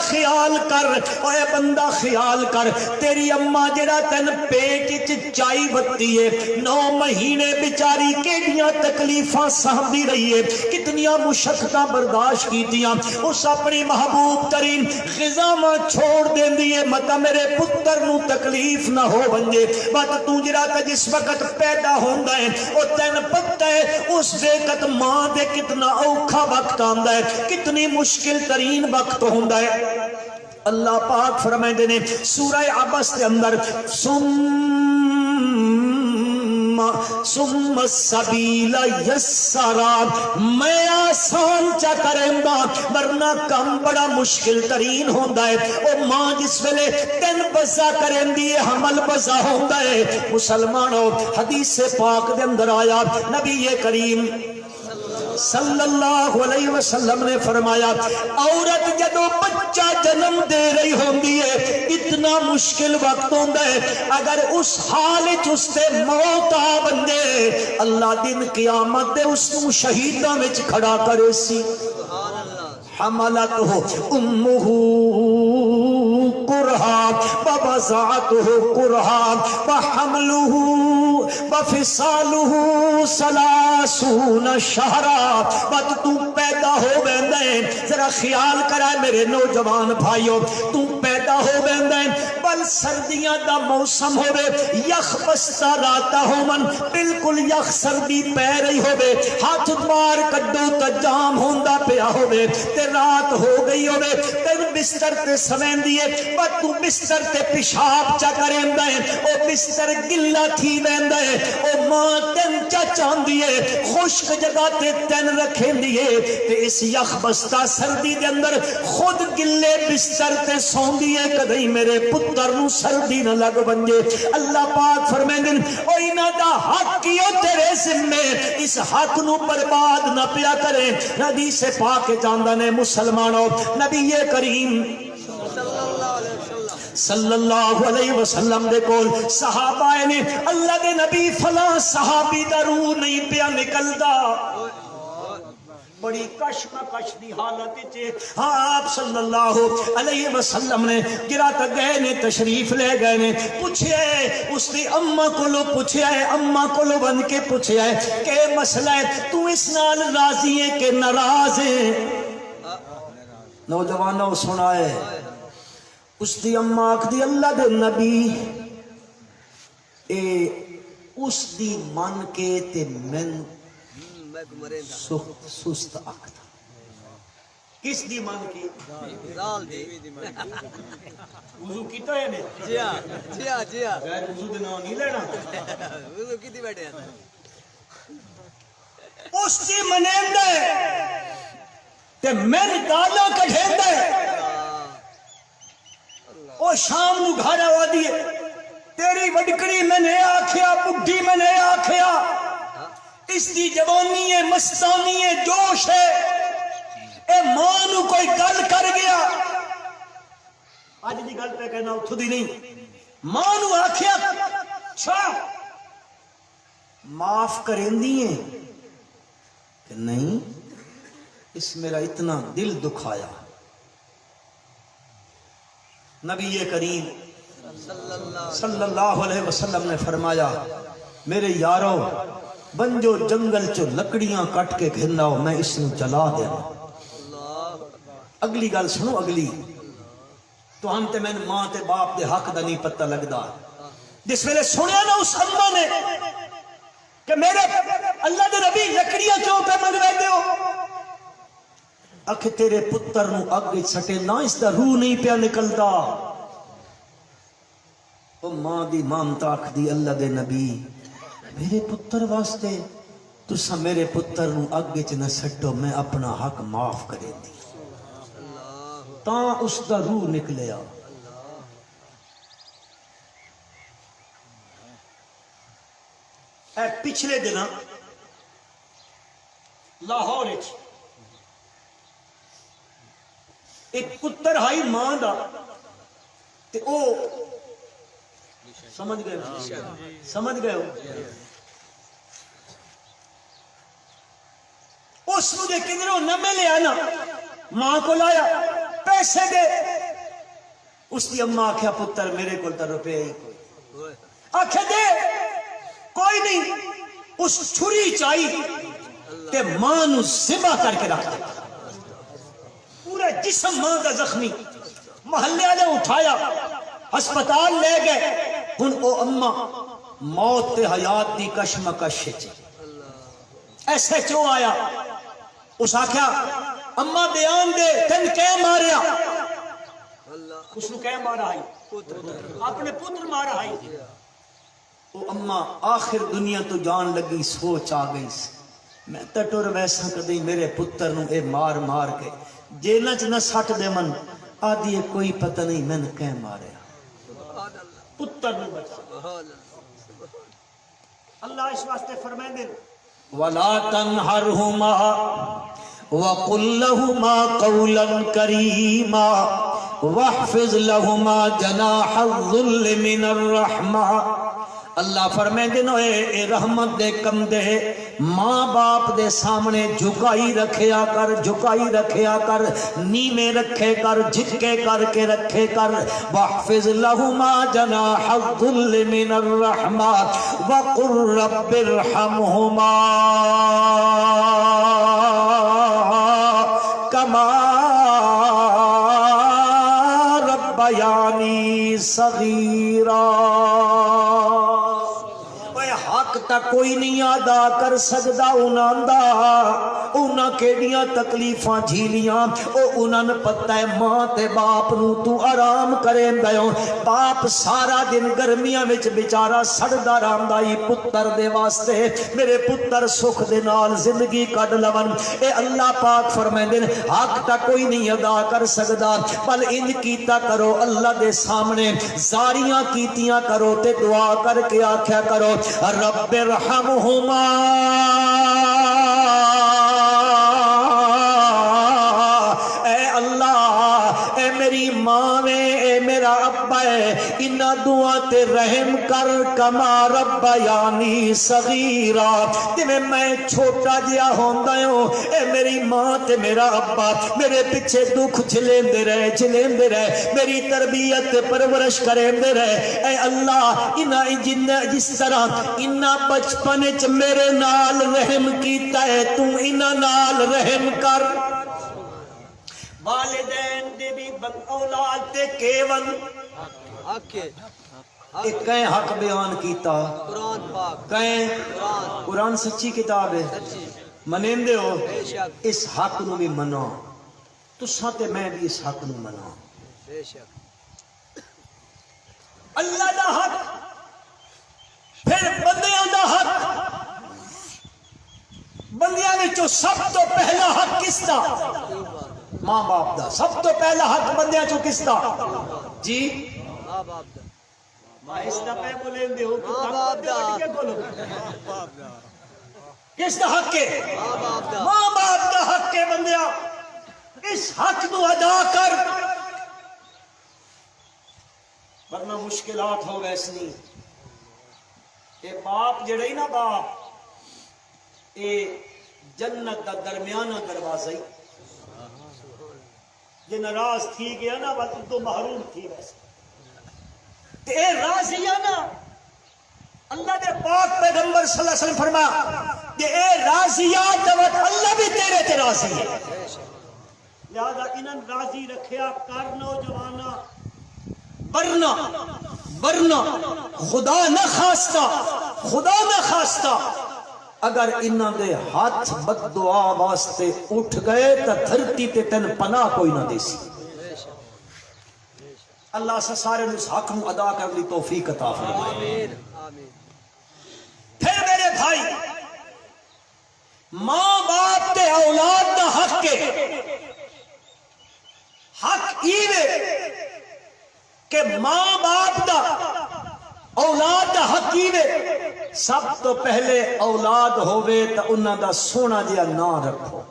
خیال کر، اے بندہ خیال کر، تیری اماں جڑا تین پیٹ وچ چائی بتی ہے 9 مہینے بیچاری کیڑیاں تکلیفاں سہندی رہی ہے، کتنیاں مشقتاں برداشت کیتیاں، اس اپنی محبوب ترین غذاواں چھوڑ دیندی ہے متا میرے پتر نو تکلیف نہ ہو ونجے، بات تو جڑا تے جس وقت پیدا ہوندا ہے او تین پتہ ہے اس وقت ماں دے کتنا اوکھا وقت آندا ہے، کتنی مشکل ترین وقت ہوندا ہے۔ اللہ پاک فرمائندے نے سورہ عبس کے اندر ثم السبیل یسرا، میں آسان چا کریں گا ورنہ کم بڑا مشکل ترین ہوندہ ہے۔ او ماں جس ویلے تین بزا کریں دی حمل بزا ہوندہ ہے۔ مسلمانوں حدیث پاک دے اندر آیا نبی کریم صلی اللہ علیہ وسلم نے فرمایا عورت جدو بچہ جنم دے رہی ہوندی ہے اتنا مشکل وقت ہوندہ ہے، اگر اس حالت اس تے موت آ بندے اللہ دن قیامت دے اس نو شہیدہ میں کھڑا کرے سی۔ حملتہ امہ کرہا ووضعته کرہا وحملہ وفصالہ 30 شہرا. بد تو پیدا ہو ویندے ذرا خیال کرے میرے نوجوان بھائیو تو پیدا ہو ویندے بل سردیاں دا موسم ہوے یخ بستا راتا ہومن بالکل یخ سردی پہ رہی ہوے ہاتھ مار کڈو تا جام ہوندا پیا ہوے تے رات ہو گئی ہوے تے بستر تے سویندی ہے پر تو بستر تے پیشاب چا کریندا ہے او بستر گلا تھی ویندا ہے او ماں تین چا چاندی ہے خشک جگہ تے تین رکھیندی ہے تے اس یخ بستا سردی دے اندر خود گلے بستر تے سوندی ہے کدی میرے پتر نو سردی نہ لگ بنجے. اللہ پاک فرمیندن او انہاں دا حق کیو تیرے ذمے اس حق نو برباد نہ پیا کرے. حدیث پاک جاندا نے مسلمانوں نبی کریم صلی اللہ علیہ وسلم دے کول صحابہ نے اللہ دے نبی فلاں صحابی دا روح نہیں پیا نکلدا بڑی کشمکش دی حالت چے ہاں آپ صلی اللہ علیہ وسلم نے گرا تک گئے نے تشریف لے گئے نے پوچھے اس دی اماں کولو پوچھے اماں کولو بن کے پوچھے کہ مسئلہ ہے تو اس نال راضی ہے کہ ناراض ہے. نوجوانوں سنائے اس دی اماں آکھدی اللہ دے نبی اے اس دی من کے تے من سست آکھتا کس دی من کی رال دی وضو کیتا ہے نے جی ہاں جی ہاں جی ہاں غیر وضو دے نام نہیں لینا وضو کیتی بیٹھے ہیں اس دی منیندے تے من گالا کڈھیندے او شام نو گھر آوا دیے تیری وڈکڑی میں نے آکھیا بڈھی میں نے آکھیا اس دی جوانی ہے مستانی ہے جوش ہے اے ماں نو کوئی گل کر گیا آج دی گل پہ کہنا اتھو دی نہیں ماں نو آکھیا چھا معاف کریں دیئے کہ نہیں اس میرا اتنا دل دکھایا. نبی کریم صلی اللہ علیہ وسلم نے فرمایا میرے یارو بنجو جنگل چو لکڑیاں کٹ کے گھناؤ میں اس نو جلا دینا. اگلی گل سنو اگلی تو ہم تے میں ماں تے باپ دے حق دا نہیں پتہ لگدا جس ویلے سنیا نا اس اماں نے کہ میرے اللہ دے نبی لکڑیاں کیوں پہ منگوے دیو اکھ تیرے پتر نو اگ سٹے نہ اس دا روح نہیں پیا نکلدا. او ماں دی مامتا آکھ دی اللہ دے نبی میرے پتر واسطے تسا میرے پتر نو اگ چ نہ سٹو میں اپنا حق معاف کرے دی تاں اس دا روح نکلیا. اے پچھلے دن لاہور ایک پتر ہائی ماں دا تے او سمجھ گئے ہو اس نو دے کدھروں نہ ملے آنا ماں کو لایا پیسے دے اس دی اماں آکھیا پتر میرے کو تا روپے ہی کوئی آکھے دے کوئی نہیں اس چھری چائی تے ماں نو ذبح کر کے رکھ دے پورا جسم ماں کا زخمی محلے والے اٹھایا ہسپتال لے گئے ہن او اماں موت تے حیات دی کشمکش چ ایسے چو آیا اس آکھیا اماں بیان دے تن کہہ ماریا اس نو کہہ مارا آئی اپنے پتر مارا آئی او اماں آخر دنیا تو جان لگی سوچ آ گئی میں تٹور ویسا کدی میرے پتر نو اے مار مار کے جیلہ چ نہ سٹ دے من آدھی کوئی پتہ نہیں میں نے کہہ ماریا پتر نو بچا. اللہ اس واسطے فرمائیں دے وَلَا تَنْهَرْهُمَا وَقُلْ لَهُمَا قَوْلًا كَرِيمًا وَاحْفِظْ لَهُمَا جَنَاحَ الذُّلِّ مِنَ الرَّحْمَةِ. اللہ فرمیندے نے اے رحمت دے کمدے ماں باپ دے سامنے جھکائی رکھیا کر نیویں رکھے کر جھکے کر کے رکھے کر واحفظ لہما جناح الذل من الرحمہ وقل رب ارحمہما کما ربیانی صغیرا حق تا کوئی نہیں ادا کر سکدا انہاں دا انہاں کیڑیاں تکلیفاں جھیلیاں او انہاں نوں پتہ ہے ماں تے باپ نوں تو آرام کریندا ہو باپ سارا دن گرمیاں وچ بیچارہ سڑدا رہندا ای پتر دے واسطے میرے پتر سکھ دے نال زندگی کڈ لون اے اللہ پاک فرماندے نے حق تا کوئی نہیں ادا کر سکدا بل ان کیتا کرو اللہ دے سامنے زاریاں کیتیاں کرو تے دعا کر کے آکھیا کرو رب ارحمہما اے اللہ اے میری ماں میں اے میرا ابا ہے انہاں دعا تے رحم کر کما ربیانی صغیرا جویں میں چھوٹا جہا ہوندا ہوں اے میری ماں تے میرا ابا میرے پیچھے دکھ جھلیندے رہے میری تربیت تے پرورش کریندے رہے اے اللہ انہاں جس طرح انہاں بچپن وچ میرے نال رحم کیتا ہے تو انہاں نال رحم کر والدین دے بھی اولاد تے کیون حق ہے ایک کہیں حق بیان کیتا قرآن پاک کہیں قرآن سچی کتاب ہے سچی منیندے ہو بے شک اس حق نو بھی منو تساں تے میں بھی اس حق نو منو بے شک اللہ دا حق پھر بندیاں دا حق بندیاں وچوں سب تو پہلا حق کس دا ماں باپ دا سب تو پہلا حق بندیاں چوں کس دا جی ماں باپ دا ماں اس دا پہ بولیں دے ہو ماں باپ دا کس دا حق ہے ماں باپ دا ماں باپ دا حق ہے بندیاں اس حق نو ادا کر ورنہ مشکلات ہو ویسنی اے باپ جڑے نا باپ اے جنت دا درمیانہ دروازہ ہی یہ ناراض تھی گیا نا بس تو محروم تھی ویسے تے اے راضی ہے نا اللہ دے پاک پیغمبر صلی اللہ علیہ وسلم فرما کہ اے راضیات دوت اللہ بھی تیرے تے راضی ہے لہذا انہاں راضی رکھیا کر نوجوانا ورنہ خدا نہ خواستہ اگر انہاں دے ہاتھ بد دعا واسطے اٹھ گئے تو دھرتی تے تن پناہ کوئی نہ دیسی اللہ سے سارے اس حق نو ادا کرنے توفیق عطا فرمائے آمین آمین پھر میرے بھائی ماں باپ تے اولاد دا حق ہے حق ایوے کہ ماں باپ دا اولاد دا حق ایوے سب تو پہلے اولاد ہوئے تا انہاں دا سونا جیا نہ رکھو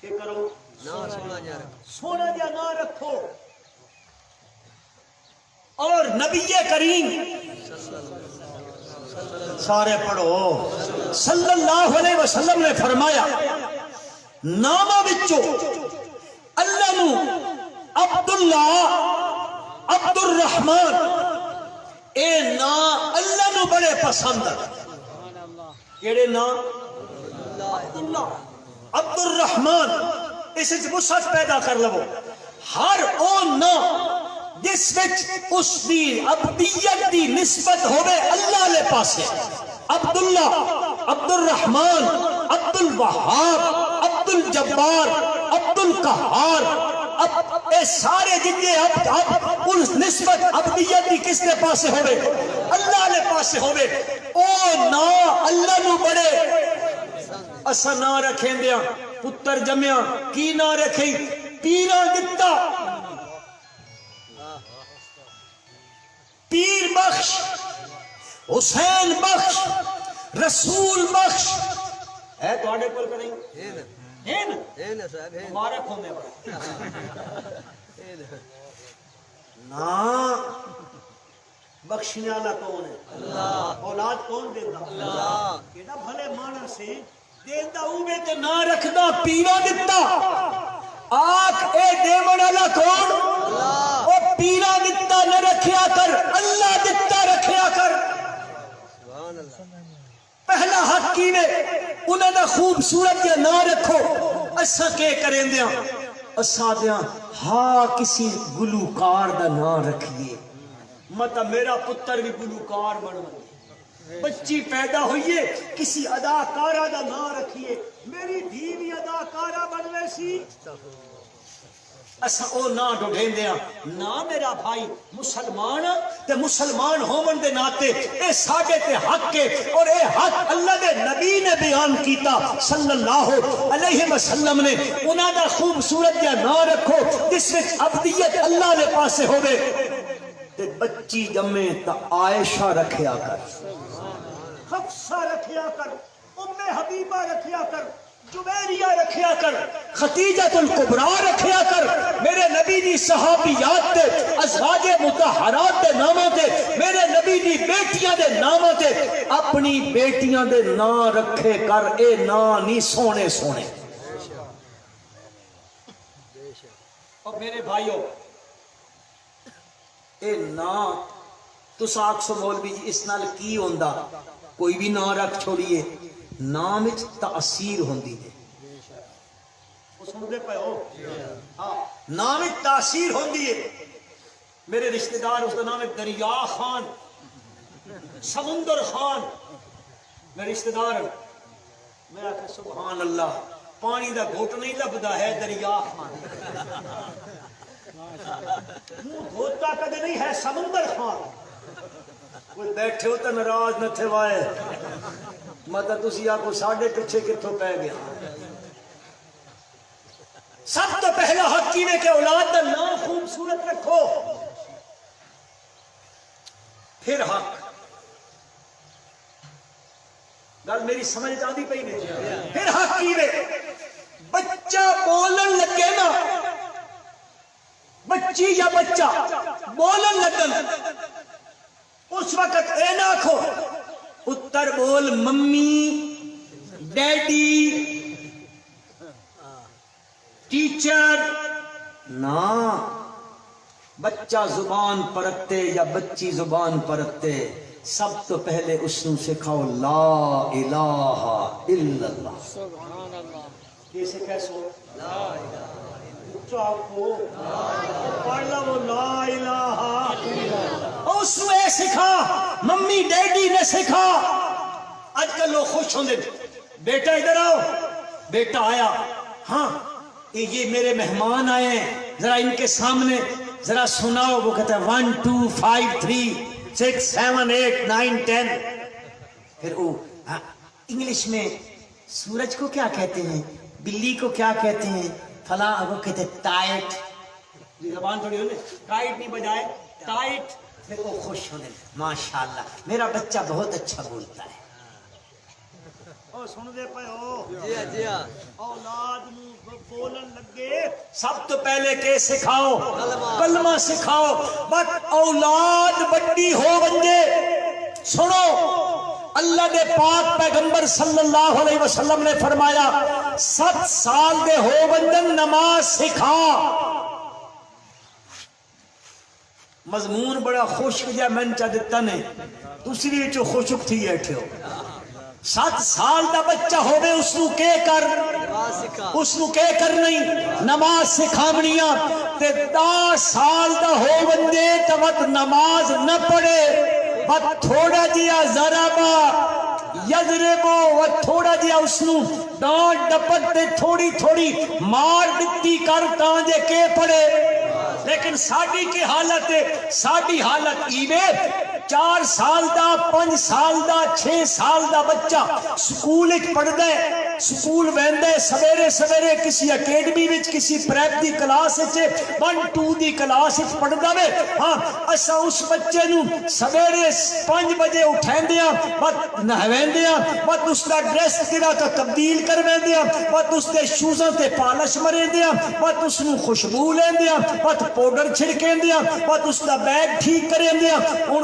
نا سونا جا رکھ سونا جیا نہ رکھو اور نبی کریم سارے پڑھو صلی اللہ علیہ وسلم نے فرمایا نامہ بچو اللہ نو عبداللہ عبد الرحمن اے نا اللہ نو بڑے پسند کیڑے نا عبداللہ عبد الرحمن اس وسعت پیدا کر لو ہر او نا جس وچ اس دی عبدیت دی نسبت ہوئے اللہ لے پاسے عبداللہ عبد الرحمن عبد الوہاب عبد الجبار عبد القہار اے سارے جتنے اس نسبت عبدیت دی کس نے پاسے ہوئے اللہ لے پاسے ہوئے او نا اللہ نو بڑے اسا نہ رکھیں دیا پتر جمعہ کی نہ رکھیں پیران دتا پیر بخش حسین بخش رسول بخش ہے تو آڑے پل کریں ہے نا صاحب ہے مبارک ہونے پر نا بخشنے والا کون ہے؟ اللہ۔ اولاد کون دیتا؟ اللہ۔ کیڑا بھلے مانا سے دیتا اوے تے نہ رکھدا پیرا دتا۔ آکھ اے دیون والا کون؟ اللہ۔ او پیرا دتا نہ رکھیا کر، اللہ دتا رکھیا کر۔ سبحان اللہ۔ پہلا حق کی نے انہاں دا خوبصورت یا نہ رکھو، اساں کے کریں دیاں؟ اساں دیاں ہاں کسی گلوکار دا نہ رکھیے، مطلب میرا پتر بھی گلوکار بن گئے، بچی پیدا ہوئیے کسی اداکارہ دا نہ رکھیے، میری دھی بھی اداکارہ بن گئے سی، اسا او نہ ڈھونڈیں دیاں نہ میرا بھائی مسلمان تے مسلمان ہومن دے ناتے اے ساڈے تے حق ہے، اور اے حق اللہ دے نبی نے بیان کیتا صلی اللہ علیہ وسلم نے۔ انہاں دا خوبصورت یا نہ رکھو جس وچ ابدیت اللہ دے پاسے ہوے، تے بچی جمے تا عائشہ رکھیا کر، حفصہ رکھیا کر، ام حبیبہ رکھیا کر، جویریہ رکھیا کر، خدیجۃ الکبریٰ رکھیا کر، میرے نبی دی صحابیات دے ازواج مطہرات دے ناموں تے، میرے نبی دی بیٹیاں دے ناموں تے اپنی بیٹیاں دے نا رکھے کر، اے نا نہیں سونے سونے۔ اور میرے بھائیوں اے نا تس آکسو مولوی جی اس نال کی ہوندا؟ کوئی بھی نا رکھ چھوڑیے، نام وچ تاثیر ہوندی ہے، سن دے پے ہو؟ ہاں نام وچ تاثیر ہوندی ہے۔ میرے رشتہ دار اس کا نام ہے دریا خان، سمندر خان، میرے رشتہ دار، میں آکھا سبحان اللہ، پانی دا گھوٹ نہیں لبدا ہے دریا خان، منہ دھوتا کدے نہیں ہے سمندر خان۔ کوئی بیٹھے ہو تو ناراض نہ تھے وائے، مطلب تسی آکو ساڑھے پیچھے کتھوں پہ گیا۔ سب تو پہلا حق کی میں کہ اولاد دا نام خوبصورت رکھو، پھر حق، گل میری سمجھ آتی پئی نہیں، پھر حق کی میں بچہ بولن لگے نا، بچی یا بچہ بولن لگن، اس وقت اے نہ کھو پتر بول ممی، ڈیڈی، ٹیچر، نا، بچہ زبان پرکتے یا بچی زبان پرکتے سب تو پہلے اس نے سکھاؤ لا الہ الا اللہ۔ سبحان اللہ۔ کیسے کیسو؟ لا الہ چاہو پڑھ لو لا الہ، اور اس نے اے سکھا، ممی ڈیڈی نے سکھا۔ آج کل لوگ خوش ہوندے، بیٹا ادھر آؤ، بیٹا آیا، ہاں یہ میرے مہمان آئے ہیں، ذرا ان کے سامنے ذرا سناؤ، وہ کہتا ہے 1 2 5 3 6 7 8 9 10، پھر وہ انگلش میں سورج کو کیا کہتے ہیں، بلی کو کیا کہتے ہیں، فلاں، وہ کہتے ہیں ٹائٹ، زبان تھوڑی ہونے ٹائٹ نہیں بجائے ٹائٹ، پھر وہ خوش ہونے ماشاءاللہ میرا بچہ بہت اچھا بولتا ہے۔ او سن دے پے ہو؟ جی ہاں جی ہاں۔ اولاد نو بولن لگے سب تو پہلے کے سکھاؤ، کلمہ سکھاؤ، بس اولاد بڑی ہو بندے سنو، اللہ دے پاک پیغمبر صلی اللہ علیہ وسلم نے فرمایا 7 سال دے ہو بندن نماز سکھا۔ مضمون بڑا خوشک جا من چا دیتا نے، دوسری وچوں خوشک تھی بیٹھے ہو۔ 7 سال دا بچہ ہوے اس نو کے کر، نماز سکھا، اس نو کے کر نہیں نماز سکھاونیاں، تے 10 سال دا ہو بندے تے وقت نماز نہ پڑھے، بس تھوڑا جیا ضربا یضربو، و تھوڑا جیا اس نو ڈانٹ ڈپٹ تے تھوڑی تھوڑی مار دتی کر تاں جے کے پڑھے۔ لیکن ساڈی کی حالت ہے، ساڈی حالت ایویں 4 سال دا 5 سال دا 6 سال دا بچہ سکول وچ پڑھدا ہے، سکول ویندا ہے سویرے سویرے کسی اکیڈمی وچ کسی پریپ دی کلاس وچ 1 2 دی کلاس وچ پڑھدا وے، ہاں اساں اس بچے نو سویرے 5 بجے اٹھاندے ہاں، بس نہویندے ہاں، بس اس دا ڈریس کیڑا کا تبدیل کرویندے ہاں، بس اس دے شوزاں تے پالش مریندے ہاں، بس اس نو خوشبو لیندے ہاں، بس پاؤڈر چھڑکیندے ہاں، بس اس دا بیگ ٹھیک کریندے ہاں۔ ہن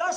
10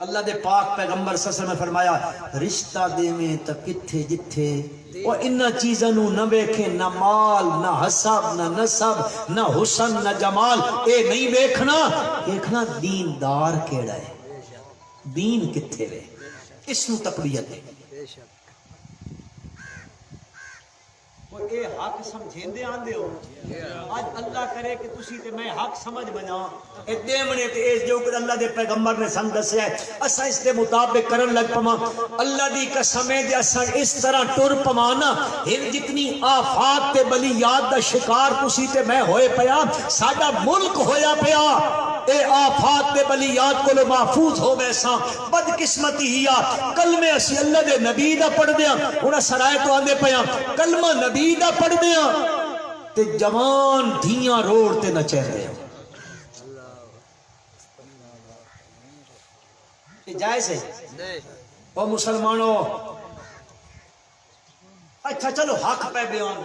اللہ دے پاک پیغمبر صلی اللہ علیہ وسلم نے فرمایا رشتہ دیویں تا کتھے جتھے اور انہاں چیزاں نو نہ ویکھے، نہ مال، نہ حسب، نہ نسب، نہ حسن، نہ جمال، اے نہیں ویکھنا، دیکھنا دیندار کیڑا ہے، دین کتھے وے، اس نو تقویت ہے۔ بے شک اے حق سمجھیندے آندے ہو، آج اللہ کرے کہ تسی تے میں حق سمجھ بنا، اے دیمنے تے اس جو کہ اللہ دے پیغمبر نے سن دسیا ہے اساں اس دے مطابق کرن لگ پواں، اللہ دی قسم ہے کہ اساں اس طرح ٹر پوانا ہن جتنی آفات تے بلیات دا شکار تسی تے میں ہوئے پیا، ساڈا ملک ہویا پیا اے آفات تے بلیات کو محفوظ ہو ویسا بدقسمتی ہی کلمے اسی اللہ دے نبی دا پڑھ دیاں، انہاں سرائے تو آندے پیاں کلمہ نبی دا پڑھ دیاں تے جوان دھیاں روڑ تے نچے دے یہ جائز ہے نہیں او مسلمانوں؟ اچھا چلو حق پہ بیان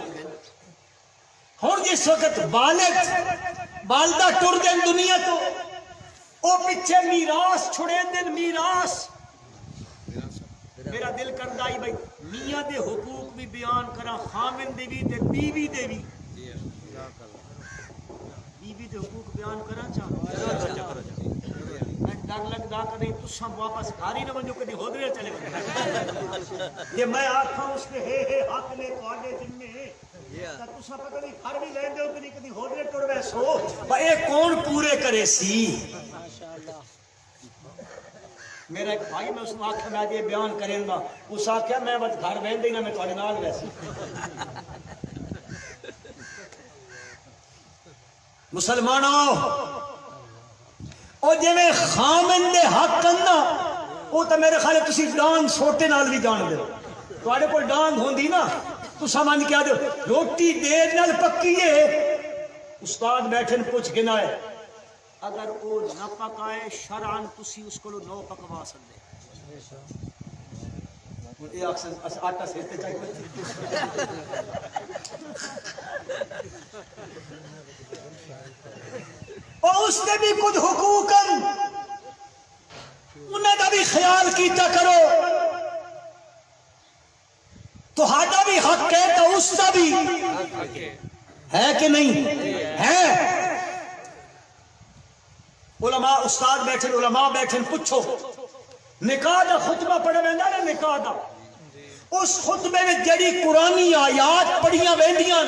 ہوں جس وقت والدہ ٹر دین دنیا تو او پیچھے میراث چھڑے دین میراث، میرا دل کردا ہی بھائی میاں دے حقوق بھی بیان کراں، خامن دے بھی تے بیوی دے بھی، بیوی دے حقوق بیان کراں چاہو ڈر لگدا کدی تساں واپس گھر ہی نہ ونجو کدی ہودرے چلے گئے یہ میں آکھاں اس کے ہے حق نے تواڈے ذمے تا تساں پتہ نہیں گھر بھی لیندے ہو کدی کدی ہودرے ٹر ویسو اے کون پورے کرے سی؟ میرا ایک بھائی میں اس نے آکھا میں یہ بیان کریں گا، اس آکھا میں بس گھر ویندے نہ میں تواڈے نال ویسی مسلمانوں او جویں خامن دے حق کرنا او تے میرے خیال تسی ڈانگ سوٹے نال بھی جان دے تواڈے کول ڈانگ ہوندی نا تساں من کیا دے روٹی دیر نال پکی ہے استاد بیٹھن پوچھ کے نہ ہے اگر وہ نہ پکائے شرعن تسی اس کو نو پکوا سکتے یہ اکثر آٹا سیتے چاہیے اور اس نے بھی کچھ حقوق انہیں کا بھی خیال کیتا کرو تو ہاڈا بھی حق ہے تو اس کا بھی ہے کہ نہیں ہے؟ علماء استاد بیٹھے علماء بیٹھے پوچھو نکاح دا خطبہ پڑھے ویندا نا نکاح دا اس خطبے میں جڑی قرآنی آیات پڑھیاں ویندیاں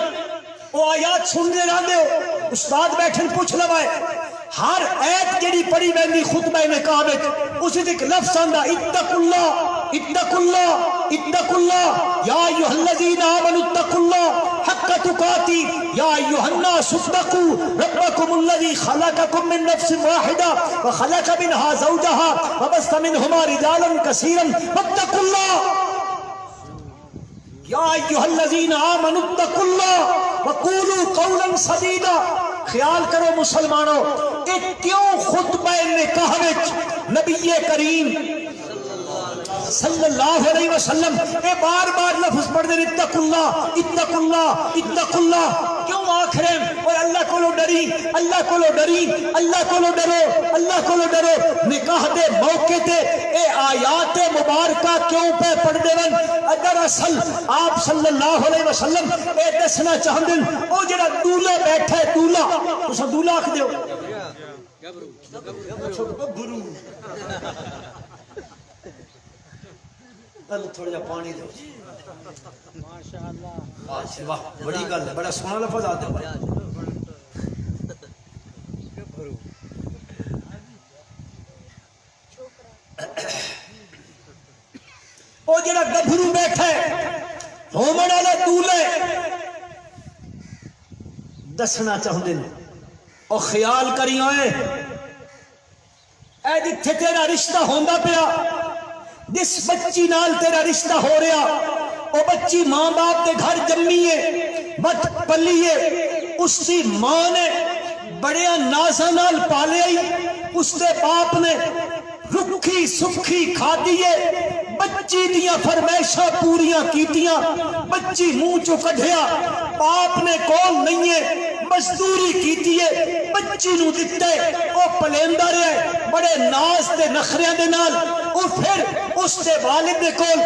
وہ آیات سن دے رہندے ہو استاد بیٹھے پوچھ لوائے ہر ایت جڑی پڑھی ویندی خطبہ نکاح وچ اس وچ ایک لفظ آندا اتقوا اللہ اتقوا اللہ اتقوا اللہ یا ایھا الذین آمنوا اتقوا اللہ حق تقاتی یا ایھا الناس اتقوا ربکم الذی خلقکم من نفس واحدہ وخلق منها زوجها وبث منهما رجالا کثیرا واتقوا اللہ یا ایھا الذین آمنوا اتقوا اللہ وقولوا قولا سدیدا۔ خیال کرو مسلمانوں ایک کیوں خطبہ نکاح وچ نبی کریم صلی اللہ علیہ وسلم اے بار بار لفظ پڑھ دے اتقوا اللہ اتقوا اللہ اتقوا اللہ کیوں آخرے اور اللہ کو لو ڈری اللہ کو لو ڈری اللہ کو لو ڈرو اللہ کو لو ڈرو نکاح دے موقع تے اے آیات مبارکہ کیوں پہ پڑھ دے ون اگر اصل آپ صلی اللہ علیہ وسلم اے دسنا چاہندے او جڑا دولہ بیٹھا ہے دولہ تساں دولہ آکھ دیو گبرو تھوڑا جا پانی دو ماشاءاللہ واہ بڑی گل ہے بڑا سونا لفظ آتے ہیں او جڑا گبھرو بیٹھے ہومن والے دولے دسنا چاہندے نے او خیال کری ہوئے اے جتھے تیرا رشتہ ہوندا پیا جس بچی نال تیرا رشتہ ہو رہا او بچی ماں باپ دے گھر جمی ہے بٹ پلی ہے اس کی ماں نے بڑے نازاں نال پالے اس دے باپ نے رکھی سکھی کھا دیے بچی دیاں فرمائشاں پوریاں کیتیاں بچی منہ چو کڈھیا باپ نے کول نہیں ہے مزدوری کیتی ہے بچی نو دتے او پلیندا رہیا بڑے ناز تے نخریاں دے نال او پھر اس دے والد دے کول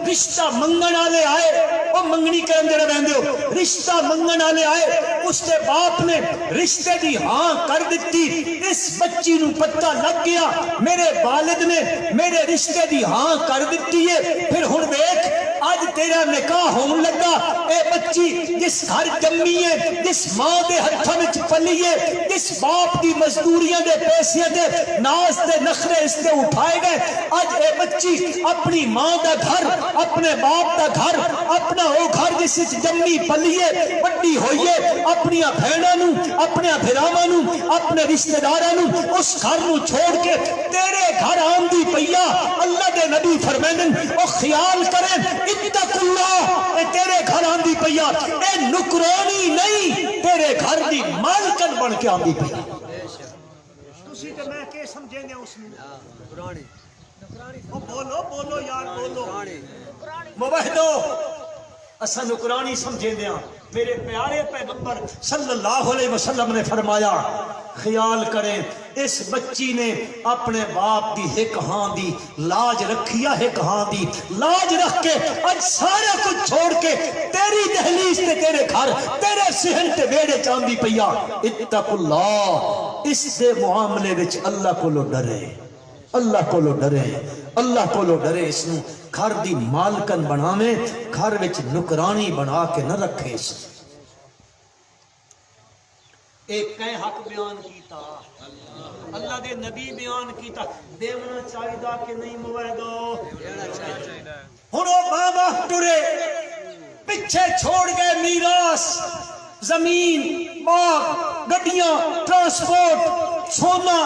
رشتہ منگن والے آئے، او منگنی کرن دے رہندے ہو، رشتہ منگن والے آئے، اس دے باپ نے رشتے دی ہاں کر دیتی، اس بچی نو پتہ لگ گیا میرے والد نے میرے رشتے دی ہاں کر دیتی ہے، پھر ہن ویکھ اج تیرا نکاح ہون لگا، اے بچی جس گھر جمی ہے، جس ماں دے ہتھاں وچ پلی ہے، جس باپ دی مزدوریاں دے پیسے دے ناز تے نخرے اس تے اٹھائے گئے، اج اے بچی اپنی ماں دا گھر، اپنے باپ دا گھر، اپنا او گھر جس وچ جمی پلی ہے، بڑی ہوئی ہے، اپنی بہناں نو، اپنے بھراواں نو، اپنے رشتہ داراں نو اس گھر نو چھوڑ کے تیرے گھر آندی پیا، اللہ دے نبی فرمائیں او خیال کریں اتق اللہ، اے تیرے گھر آندی پیا، اے نکرانی نہیں تیرے گھر دی مالکن بن کے آندی پیا۔ تسی تے میں کہ سمجھیں گے اس نے پرانی او بولو بولو یار بولو پرانی موحدو اساں نکرانی سمجھیں دیا، میرے پیارے پیغمبر صلی اللہ علیہ وسلم نے فرمایا خیال کریں اس بچی نے اپنے باپ دی ایک ہاں دی لاج رکھیا، ایک ہاں دی لاج رکھ کے اج سارا کچھ چھوڑ کے تیری دہلیز تے تیرے گھر تیرے صحن تے بیڑے چاندی پیا۔ اتق اللہ، اس دے معاملے وچ اللہ کو لو ڈرے، اللہ کو لو ڈرے، اللہ کو لو ڈرے، اس نو گھر دی مالکن بناویں، گھر وچ نکرانی بنا کے نہ رکھے اس ایک کہیں حق بیان کیتا، اللہ دے نبی بیان کیتا، دیونا چاہیدہ کہ نہیں موعدو، ہن او بابا ٹرے پیچھے چھوڑ گئے میراث، زمین، باغ، گڈیاں، ٹرانسپورٹ، سونا،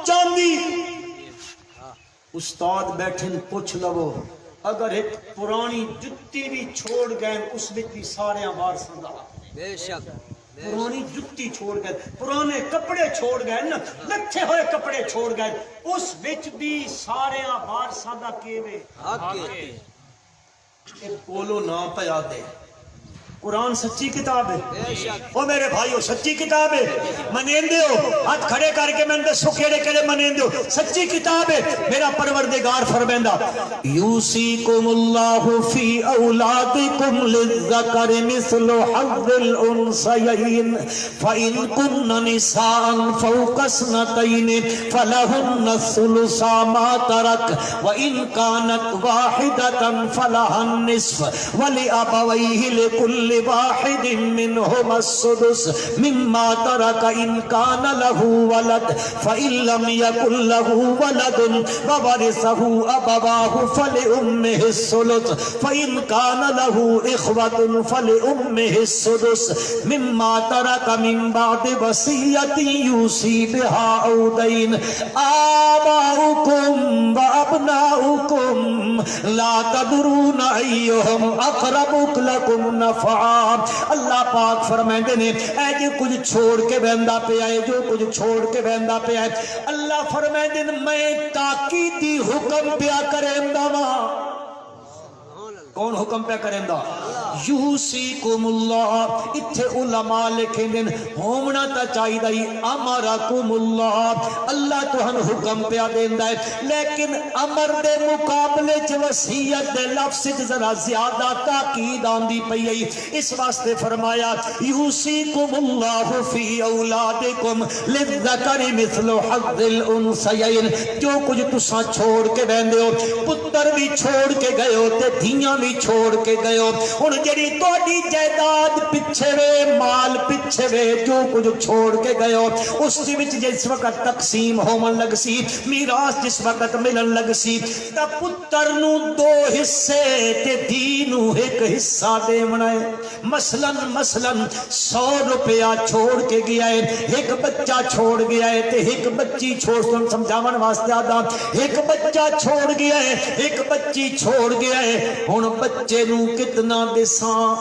چاندی۔ استاد بیٹھن پوچھ لو اگر ایک پرانی جتی بھی چھوڑ گئے اس وچ بھی سارے وارثاں دا، بے شک پرانی جتی چھوڑ گئے، پرانے کپڑے چھوڑ گئے نا، لٹھے ہوئے کپڑے چھوڑ گئے، اس وچ بھی سارے وارثاں دا کیویں حق ہے۔ اے بولو نہ پیا دے، قرآن سچی کتاب ہے، بے شک وہ میرے بھائیو سچی کتاب ہے، منیندے ہو ہاتھ کھڑے کر کے میں دسو کیڑے کیڑے منیندے ہو، سچی کتاب ہے۔ میرا پروردگار فرمائندا یوصیکم اللہ فی اولادکم للذکر مثل حظ الانثیین فإن کن نساء فوق اثنتین فلہن الثلث ما ترک وإن كانت واحدة فلها النصف ولأبویہ لکل واحد منهما السدس مما ترك إن كان له ولد فإن لم يكن له ولد وورثه أبواه فلأمه الثلث فإن كان له إخوة فلأمه السدس مما ترك من بعد وصية يوصي بها أو دين آباؤكم وأبناؤكم لا تدرون أيهم أقرب لكم نفعا۔ اللہ پاک فرمائندے نے اے جو کچھ چھوڑ کے بہندا پیا ہے، جو کچھ چھوڑ کے بہندا پیا ہے، اللہ فرمائندے نے میں تاکیدی حکم پیا کریندا وا۔ کون حکم پہ کریندا؟ یوصیکم اللہ، اتھے علماء لکھیں دن ہومنا تا چاہی دائی امرکم اللہ، اللہ تو ہن حکم پہ دیندا ہے، لیکن امر دے مقابلے چ وصیت دے لفظ ذرا زیادہ تاکید آندی پئی ہے، اس واسطے فرمایا یوصیکم اللہ فی اولادکم للذکر مثل حظ الانثیین، جو کچھ تساں چھوڑ کے بہندے ہو، پتر بھی چھوڑ کے گئے ہو تے دھیاں بھی چھوڑ کے گئے ہو، ہن جڑی تہاڈی جائیداد پیچھے وے، مال پیچھے وے، جو کچھ چھوڑ کے گئے ہو اس دی وچ جس وقت تقسیم ہون لگ سی، میراث جس وقت ملن لگ سی، تا پتر نو 2 حصے تے دھی نو 1 حصہ دیونا ہے۔ مثلا 100 روپیہ چھوڑ کے گیا ہے، ایک بچہ چھوڑ گیا ہے تے ایک بچی چھوڑ، سمجھاون واسطے آدھا، ایک بچہ چھوڑ گیا ہے، ایک بچی چھوڑ گیا ہے، ہن بچے نو کتنا دساں؟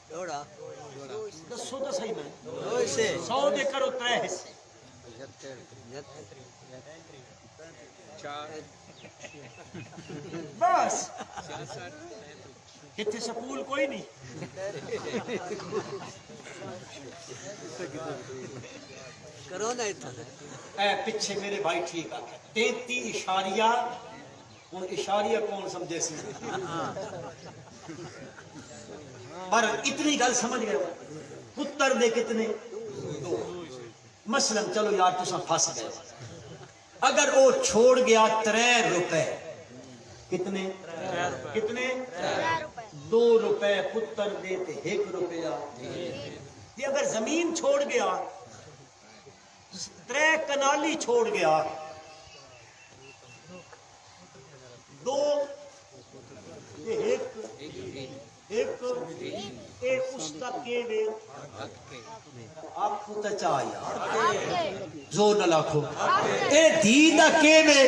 جوڑا دسو تو صحیح میں 2 حصے 100 دے کرو 3 حصے، بس اتنے سکول کوئی نہیں کرو نا اتنا اے پیچھے میرے بھائی ٹھیک آ 33 اشاریہ ہوں اشاریہ کون سمجھے سی پر اتنی گل سمجھ گئے پتر دے کتنے دو مثلا چلو یار تسا پھنس گئے اگر وہ چھوڑ گیا 3 روپے کتنے کتنے 2 روپے پتر دے تے 1 روپیہ یہ اگر زمین چھوڑ گیا 3 کنالی چھوڑ گیا 2 ایک اس کا کے وے آپ کو تچا یار زور نہ لاکھو اے دی دا کے وے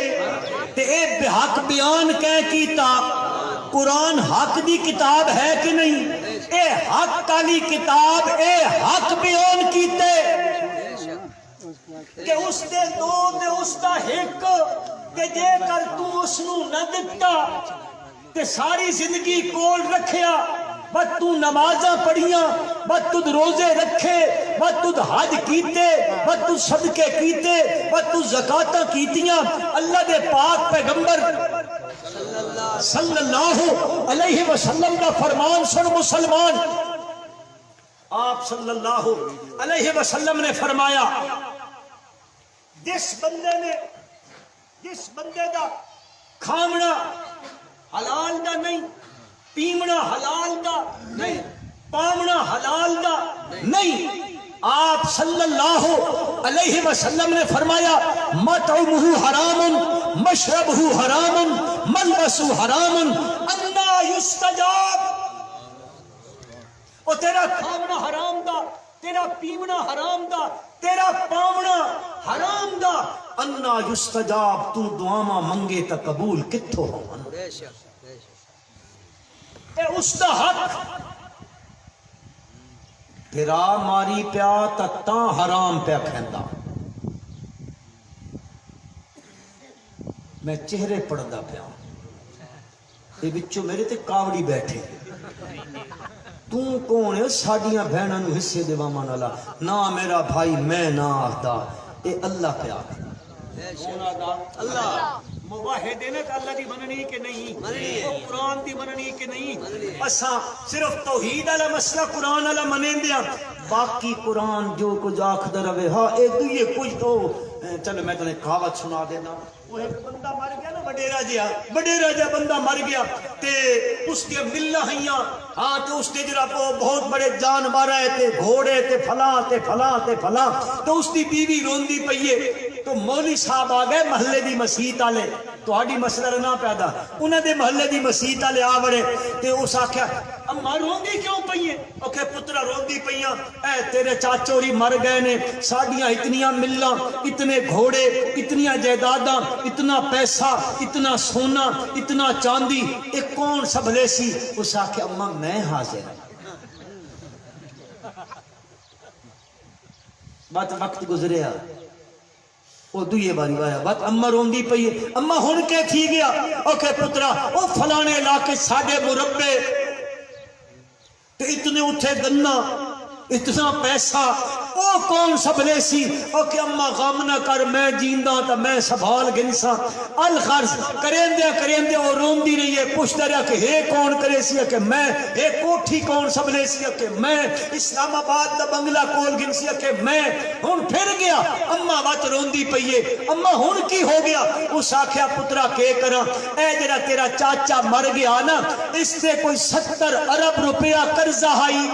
تے اے بے حق بیان کہہ کیتا قرآن حق دی کتاب ہے کہ نہیں اے حق والی کتاب اے حق بیان کیتے کہ اس دے 2 تے اس دا 1 کہ جے کر تو اس نو نہ دتا تے ساری زندگی کول رکھیا بس تو نمازاں پڑھیاں بس تو روزے رکھے بس تو حج کیتے بس تو صدقے کیتے بس تو زکاتاں کیتیاں اللہ دے پاک پیغمبر صلی اللہ علیہ وسلم کا فرمان سن مسلمان آپ صلی اللہ علیہ وسلم نے فرمایا جس بندے دا کھاونا حلال دا نہیں پیمنا حلال دا نہیں پاونا حلال دا نہیں آپ صلی اللہ علیہ وسلم نے فرمایا مطعمہ حرام مشربہ حرام ملبسہ حرام انا یستجاب اور تیرا کھاونا حرام دا تیرا پیونا حرام دا تیرا پاونا حرام دا انا یستجاب تو دعاما منگے تا قبول کتھو ہو بے شک اے اس دا حق پھرا ماری پیا تا حرام پیا کھیندا میں چہرے پڑھدا پیا یہ بچوں میرے تے کاوڑی بیٹھے تو کون ہے ساڈیاں بہناں نو حصے دیواں والا نہ میرا بھائی میں نہ آخدا اے اللہ پہ آخدا اللہ موحد نے کہ اللہ دی مننی کہ نہیں او قرآن دی مننی کہ نہیں اساں صرف توحید والا مسئلہ قرآن والا منین دیا باقی قرآن جو کچھ آخدا رہے ہاں اے دوئے کچھ تو چلو میں تمہیں کہاوت سنا دینا وہ ایک بندہ مر گیا نا وڈیرا جا بندہ مر گیا تے اس کے ملہ ہیاں ہاں تے اس کے جرا بہت بڑے جانور ہے تے گھوڑے تے فلاں تے فلاں تے فلاں تو اس دی بیوی روندی پئیے تو مولوی صاحب آ گئے محلے دی مسیت والے تہاڈی مسئلہ نہ پیدا انہاں دے محلے دی مسیت والے آ بڑے تے اس آکھیا اماں روندی کیوں پئیے اوکھے پترا روندی پئیاں اے تیرے چاچوری مر گئے نے ساڈیاں اتنیاں ملاں اتنے گھوڑے اتنیاں جائیداداں اتنا پیسہ اتنا سونا اتنا چاندی ایک کون سنبھلے سی اس آکھیا اماں میں حاضر بات وقت گزریا وہ دوئے باری آیا بات اماں روندی پئی اماں ہن کے تھی گیا اوکے پترا او فلانے علاقے ساڈے مربے تے اتنے اٹھے گنا اتنا پیسہ او کون سنبھلے سی اوکے اماں غم نہ کر میں جیندہ تا میں سنبھال گنسا الغرض کریندے او روندی رہی ہے پوچھتا رہا کہ ہے کون کرے سی کہ میں ہے کوٹھی کون سنبھلے سی کہ میں اسلام آباد دا بنگلہ کول گنسی کہ میں ہن پھر گیا اماں وات روندی پئیے اماں ہن کی ہو گیا اس آکھیا پترا کے کراں اے جڑا تیرا چاچا مر گیا نا اس سے کوئی 70 ارب روپیہ قرضہ آئی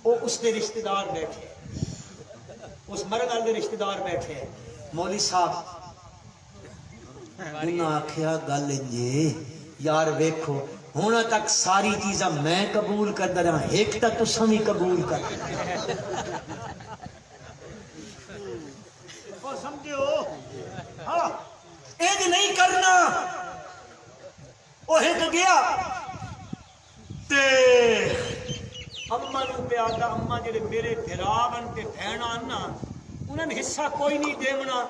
وہ اس کے رشتہ دار بیٹھے اس مرد والے رشتہ دار بیٹھے مولوی صاحب انہاں آکھیا گل جے یار ویکھو ہونا تک ساری چیزاں میں قبول کردا رہا ایک تا تساں وی قبول کر او سمجھو ہاں ایں نہیں کرنا وہ ایک گیا تے پہ آتا اما جڑے میرے بھراون تے بہناں نا انہاں نے حصہ کوئی نہیں دیونا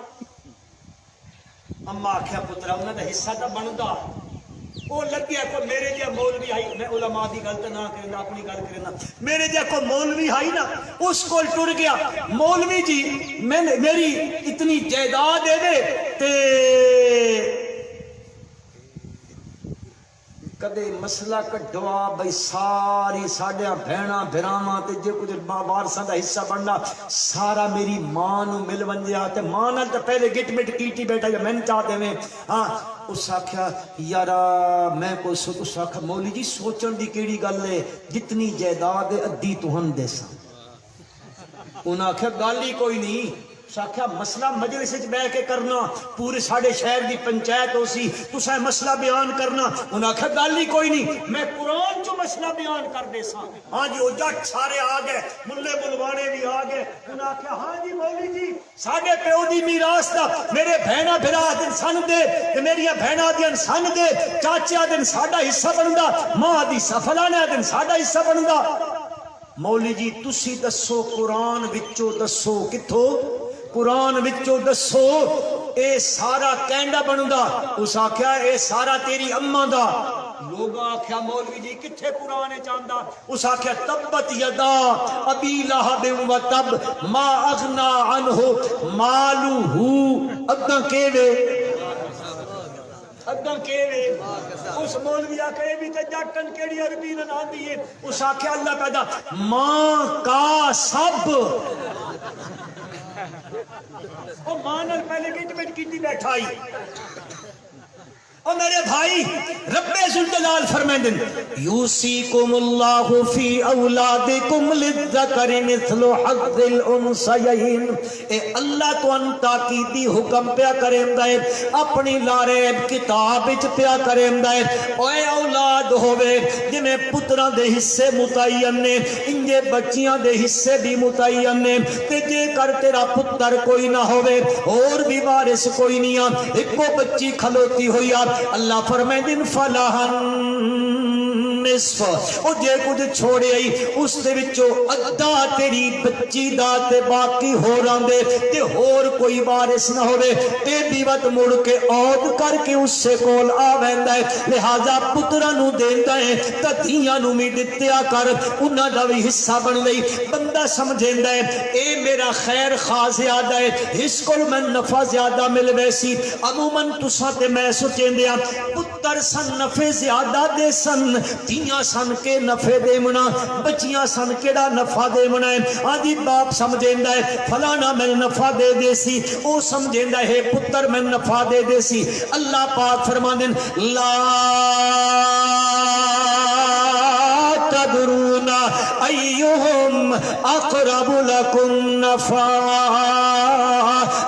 اما آکھیا پترا انہاں دا حصہ تا بندا وہ لگیا کو میرے جا مولوی آئی میں علماء دی غلط نہ کرنا اپنی گل کرنا میرے جا کو مولوی آئی نا اس کو ٹر گیا مولوی جی میں میری اتنی جائیداد دے تے کدے مسئلہ کڈوا بھئی ساری ساڈیاں بہناں بھراواں تے جے کچھ وارثاں دا حصہ بننا سارا میری ماں نو مل ونجیا تے ماں نال تے پہلے گٹ مٹ کیٹی بیٹھا یا میں چاہ دیویں ہاں اس آکھیا یارا میں کوئی اس آکھا مولی جی سوچن دی کیڑی گل ہے جتنی جائیداد ادھی تہن دیساں انہاں آکھیا گل ہی کوئی نہیں آخیا مسئلہ مجلس وچ بیٹھ کے کرنا پورے ساڈے شہر دی پنچایت ہو سی تساں مسئلہ بیان کرنا انہاں آخیا گل ہی کوئی نہیں میں قرآن چو مسئلہ بیان کر دے سا ہاں جی وہ جٹ سارے آ گئے ملے ملوانے بھی آ گئے انہاں آخیا ہاں جی مولوی جی ساڈے پیو دی میراث دا میرے بہنا بھرا دن سن دے تے میریاں بہناں دین سن دے چاچا دن ساڈا حصہ بندا ماں دی فلانا دن ساڈا حصہ بندا مولوی جی تسی دسو قرآن وچوں دسو کتھوں قرآن وچوں دسو اے سارا کینڈا بندا اس آکھیا اے سارا تیری اماں دا لوگ آکھیا مولوی جی کتھے قرآن چاہندا اس آکھیا تبت یدا ابی لہب و تب ما اغنا عنہ مالہ اگاں کیوے اگاں کیوے اس مولوی آکھے بھی تے جٹن کیڑی عربی نہ آندی ہے اس آکھیا اللہ پیدا ماں کا سب وہ مانل پہلے گٹ مٹ کیتی بیٹھا ہی اور میرے بھائی رب ذوالجلال فرمائیں یوصیکم اللہ فی اولادکم للذکر مثل حظ الانثیین اے اللہ تو ان تاکیدی حکم پیا کریندا ہے اپنی لاریب کتاب وچ پیا کریندا ہے اوے اولاد ہوے جویں پتراں دے حصے متعین نے انجے بچیاں دے حصے بھی متعین نے تے جے کر تیرا پتر کوئی نہ ہوے اور بھی وارث کوئی نہیں ایکو بچی کھلوتی ہوئی اللہ فرمائے دن فلاحن نصف او جے کچھ چھوڑے آئی اس دے وچوں ادھا تیری بچی دا تے باقی ہو راندے تے اور کوئی وارث نہ ہوئے تے دیوت مڑ کے عود کر کے اس سے کول آویندا ہے لہذا پترانو دیندا ہے تدھیاں نو می دتیا کر انہاں دا بھی حصہ بن لئی بندہ سمجھیندا ہے اے میرا خیر خواہ زیادہ ہے اس کول میں نفع زیادہ مل ویسی عموماً تساں تے میں سوچیندے ہاں پتر سن نفع زیادہ دے سن دھیاں سن کے نفع دے منا بچیاں سن کیڑا نفع دے منا ہے آدھی باپ سمجھیندا ہے فلانا میں نفع دے دے سی او سمجھیندا ہے پتر میں نفع دے دے سی اللہ پاک فرماندے لا تدرون ایہم اقرب لکم نفعا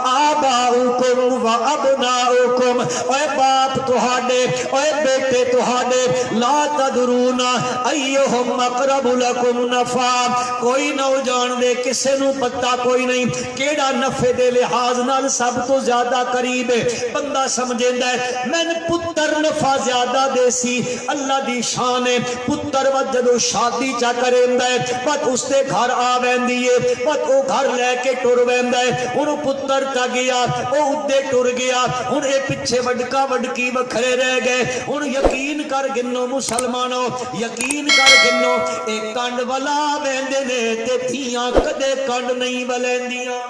آباؤکم و ابناؤکم اے باپ تہاڈے اے بیٹے تہاڈے لا تدرون ایہم اقرب لکم نفعا کوئی نہ جان دے کسے نو پتہ کوئی نہیں کیڑا نفع دے لحاظ نال سب تو زیادہ قریب ہے بندہ سمجھیندا ہے میں پتر نفع زیادہ دے سی اللہ دی شان ہے پتر وقت جدو شادی چا کریندا ہے بس اس دے گھر آ ویندی ہے بس او گھر لے کے ٹر ویندا ہے انہوں پتر تا گیا او ادے ٹر گیا ہن اے پیچھے وڈکا وڈکی وکھرے رہ گئے ہن یقین کر گنو مسلمانوں یقین کر گنو اے کنڈ ولا ویندے نے تے دھیاں کدے کنڈ نہیں ولیندیاں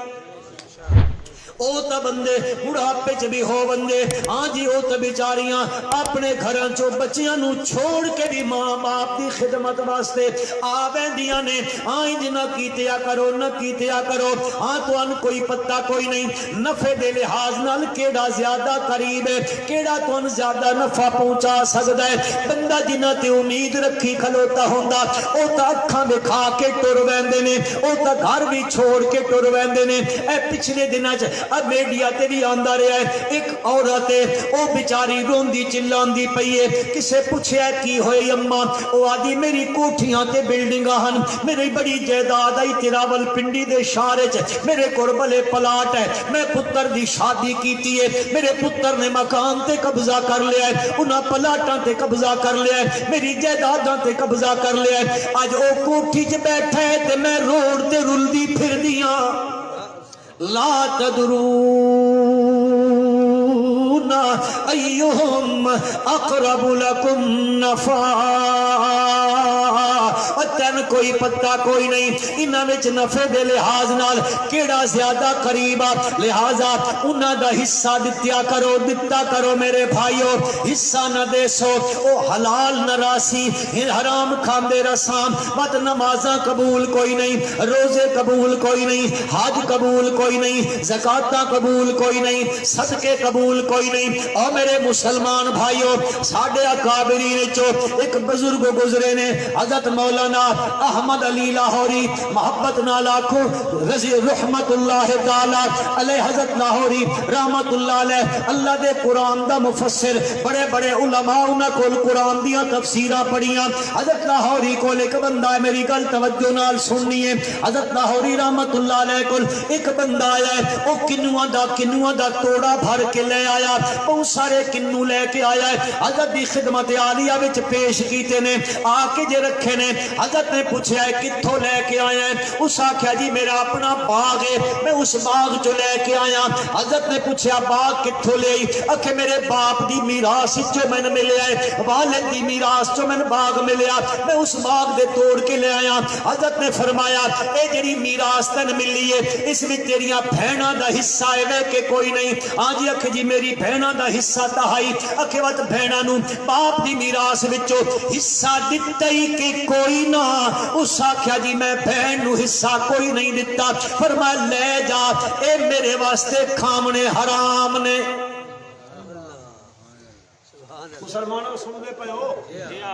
او تا بندے بڑھاپے چ بھی ہو بندے ہاں جی او تا بیچاریاں اپنے گھراں چوں بچیاں نو چھوڑ کے بھی ماں باپ دی خدمت واسطے آ ویندیاں نے ہاں انج نہ کیتیا کرو نہ کیتیا کرو ہاں تو ان کوئی پتہ کوئی نہیں نفع دے لحاظ نال کیڑا زیادہ قریب ہے کیڑا تو ان زیادہ نفع پہنچا سکدا ہے بندہ جنہاں تے امید رکھی کھلوتا ہوندا او تا اکھاں دکھا کے ٹر ویندے نے او تا گھر بھی چھوڑ کے ٹر ویندے نے اے پچھلے دناں چ اب میڈیا تے بھی آندا رہا ہے ایک عورت ہے او بیچاری روندی چلاندی پئی ہے کسے پوچھیا کی ہوئے اماں او آدی میری کوٹھیاں تے بلڈنگاں ہن میری بڑی جائیداد آئی تراول پنڈی دے شہر وچ میرے کول بلے پلاٹ ہے میں پتر دی شادی کیتی ہے میرے پتر نے مکان تے قبضہ کر لیا ہے انہاں پلاٹاں تے قبضہ کر لیا ہے میری جائیداداں تے قبضہ کر لیا ہے اج او کوٹھی وچ بیٹھا ہے تے میں روڈ تے رلدی پھردیاں لا تدرون ایہم اقرب لکم نفعا تین کوئی پتہ کوئی نہیں انہاں وچ نفع دے لحاظ نال کیڑا زیادہ قریب آ لہذا انہاں دا حصہ دتا کرو میرے بھائیو حصہ نہ دے سو او حلال نہ راسی حرام کھاندے رساں مت نمازاں قبول کوئی نہیں روزے قبول کوئی نہیں حج قبول کوئی نہیں زکاتاں قبول کوئی نہیں صدقے قبول کوئی نہیں او میرے مسلمان بھائیو ساڈے اکابرین وچوں ایک بزرگ گزرے نے حضرت مولانا احمد علی لاہوری محبت نال آکھو رضی رحمت اللہ تعالی علیہ حضرت لاہوری رحمت اللہ علیہ اللہ دے قرآن دا مفسر بڑے بڑے علماء انہاں کول قرآن دیاں تفسیراں پڑھیاں حضرت لاہوری کول ایک بندہ ہے میری گل توجہ نال سننی ہے حضرت لاہوری رحمت اللہ علیہ کول ایک بندہ آیا ہے او کنواں دا توڑا بھر کے لے آیا بہت سارے کنو لے کے آیا ہے حضرت دی خدمت عالیہ وچ پیش کیتے نے آ کے جے رکھے نے حضرت نے پوچھا ہے کتھوں لے کے آیا ہے اس آکھیا جی میرا اپنا باغ ہے میں اس باغ چ لے کے آیا حضرت نے پوچھا باغ کتھوں لے آکھے میرے باپ دی میراث چوں میں ملیا ہے والد دی میراث چوں میں باغ ملیا میں اس باغ دے توڑ کے لے آیا حضرت نے فرمایا اے جڑی میراث تن ملی ہے اس وچ تیریاں بہناں دا حصہ ہے کہ کوئی نہیں ہاں جی آکھے جی میری بہناں دا حصہ تہائی آکھے وت بہناں نو باپ دی میراث وچوں حصہ دتا ہی کہ کوئی نہ اس آکھیا جی میں بہن نو حصہ کوئی نہیں دتا فرمایا لے جا اے میرے واسطے کھامنے حرام نے مسلمانوں سن دے پہو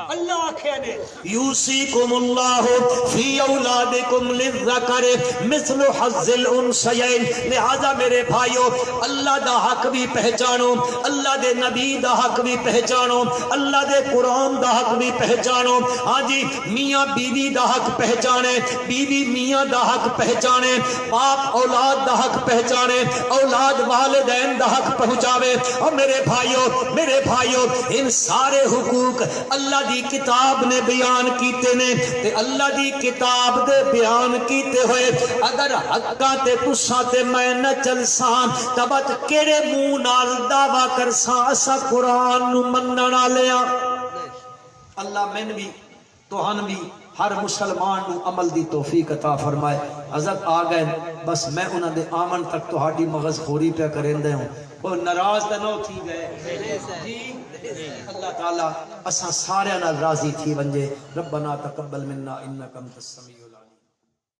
اللہ آکھیا نے یوسیکم اللہ فی اولادکم للذکر مثل حظ الانثیین لہذا میرے بھائیو اللہ دا حق بھی پہچانو اللہ دے نبی دا حق بھی پہچانو اللہ دے قرآن دا حق بھی پہچانو ہاں جی میاں بیوی دا حق پہچانے بیوی میاں دا حق پہچانے باپ اولاد دا حق پہچانے اولاد والدین دا حق پہنچاوے اور میرے بھائیو ان سارے حقوق اللہ دی کتاب نے بیان کیتے نے تے اللہ دی کتاب دے بیان کیتے ہوئے اگر حقاں تے تساں تے میں نہ چلساں تبت کیڑے منہ نال دعویٰ کرساں اسا قرآن نو منن والیاں اللہ من بھی توہن بھی ہر مسلمان نو عمل دی توفیق عطا فرمائے حضرت آ گئے بس میں انہاں دے آمن تک تہاڈی مغز خوری پہ کریندے ہوں وہ ناراض تے نہ تھی گئے جی اللہ تعالی اساں سارے نال راضی تھی ونجے ربنا تقبل منا انک انت السمیع العلیم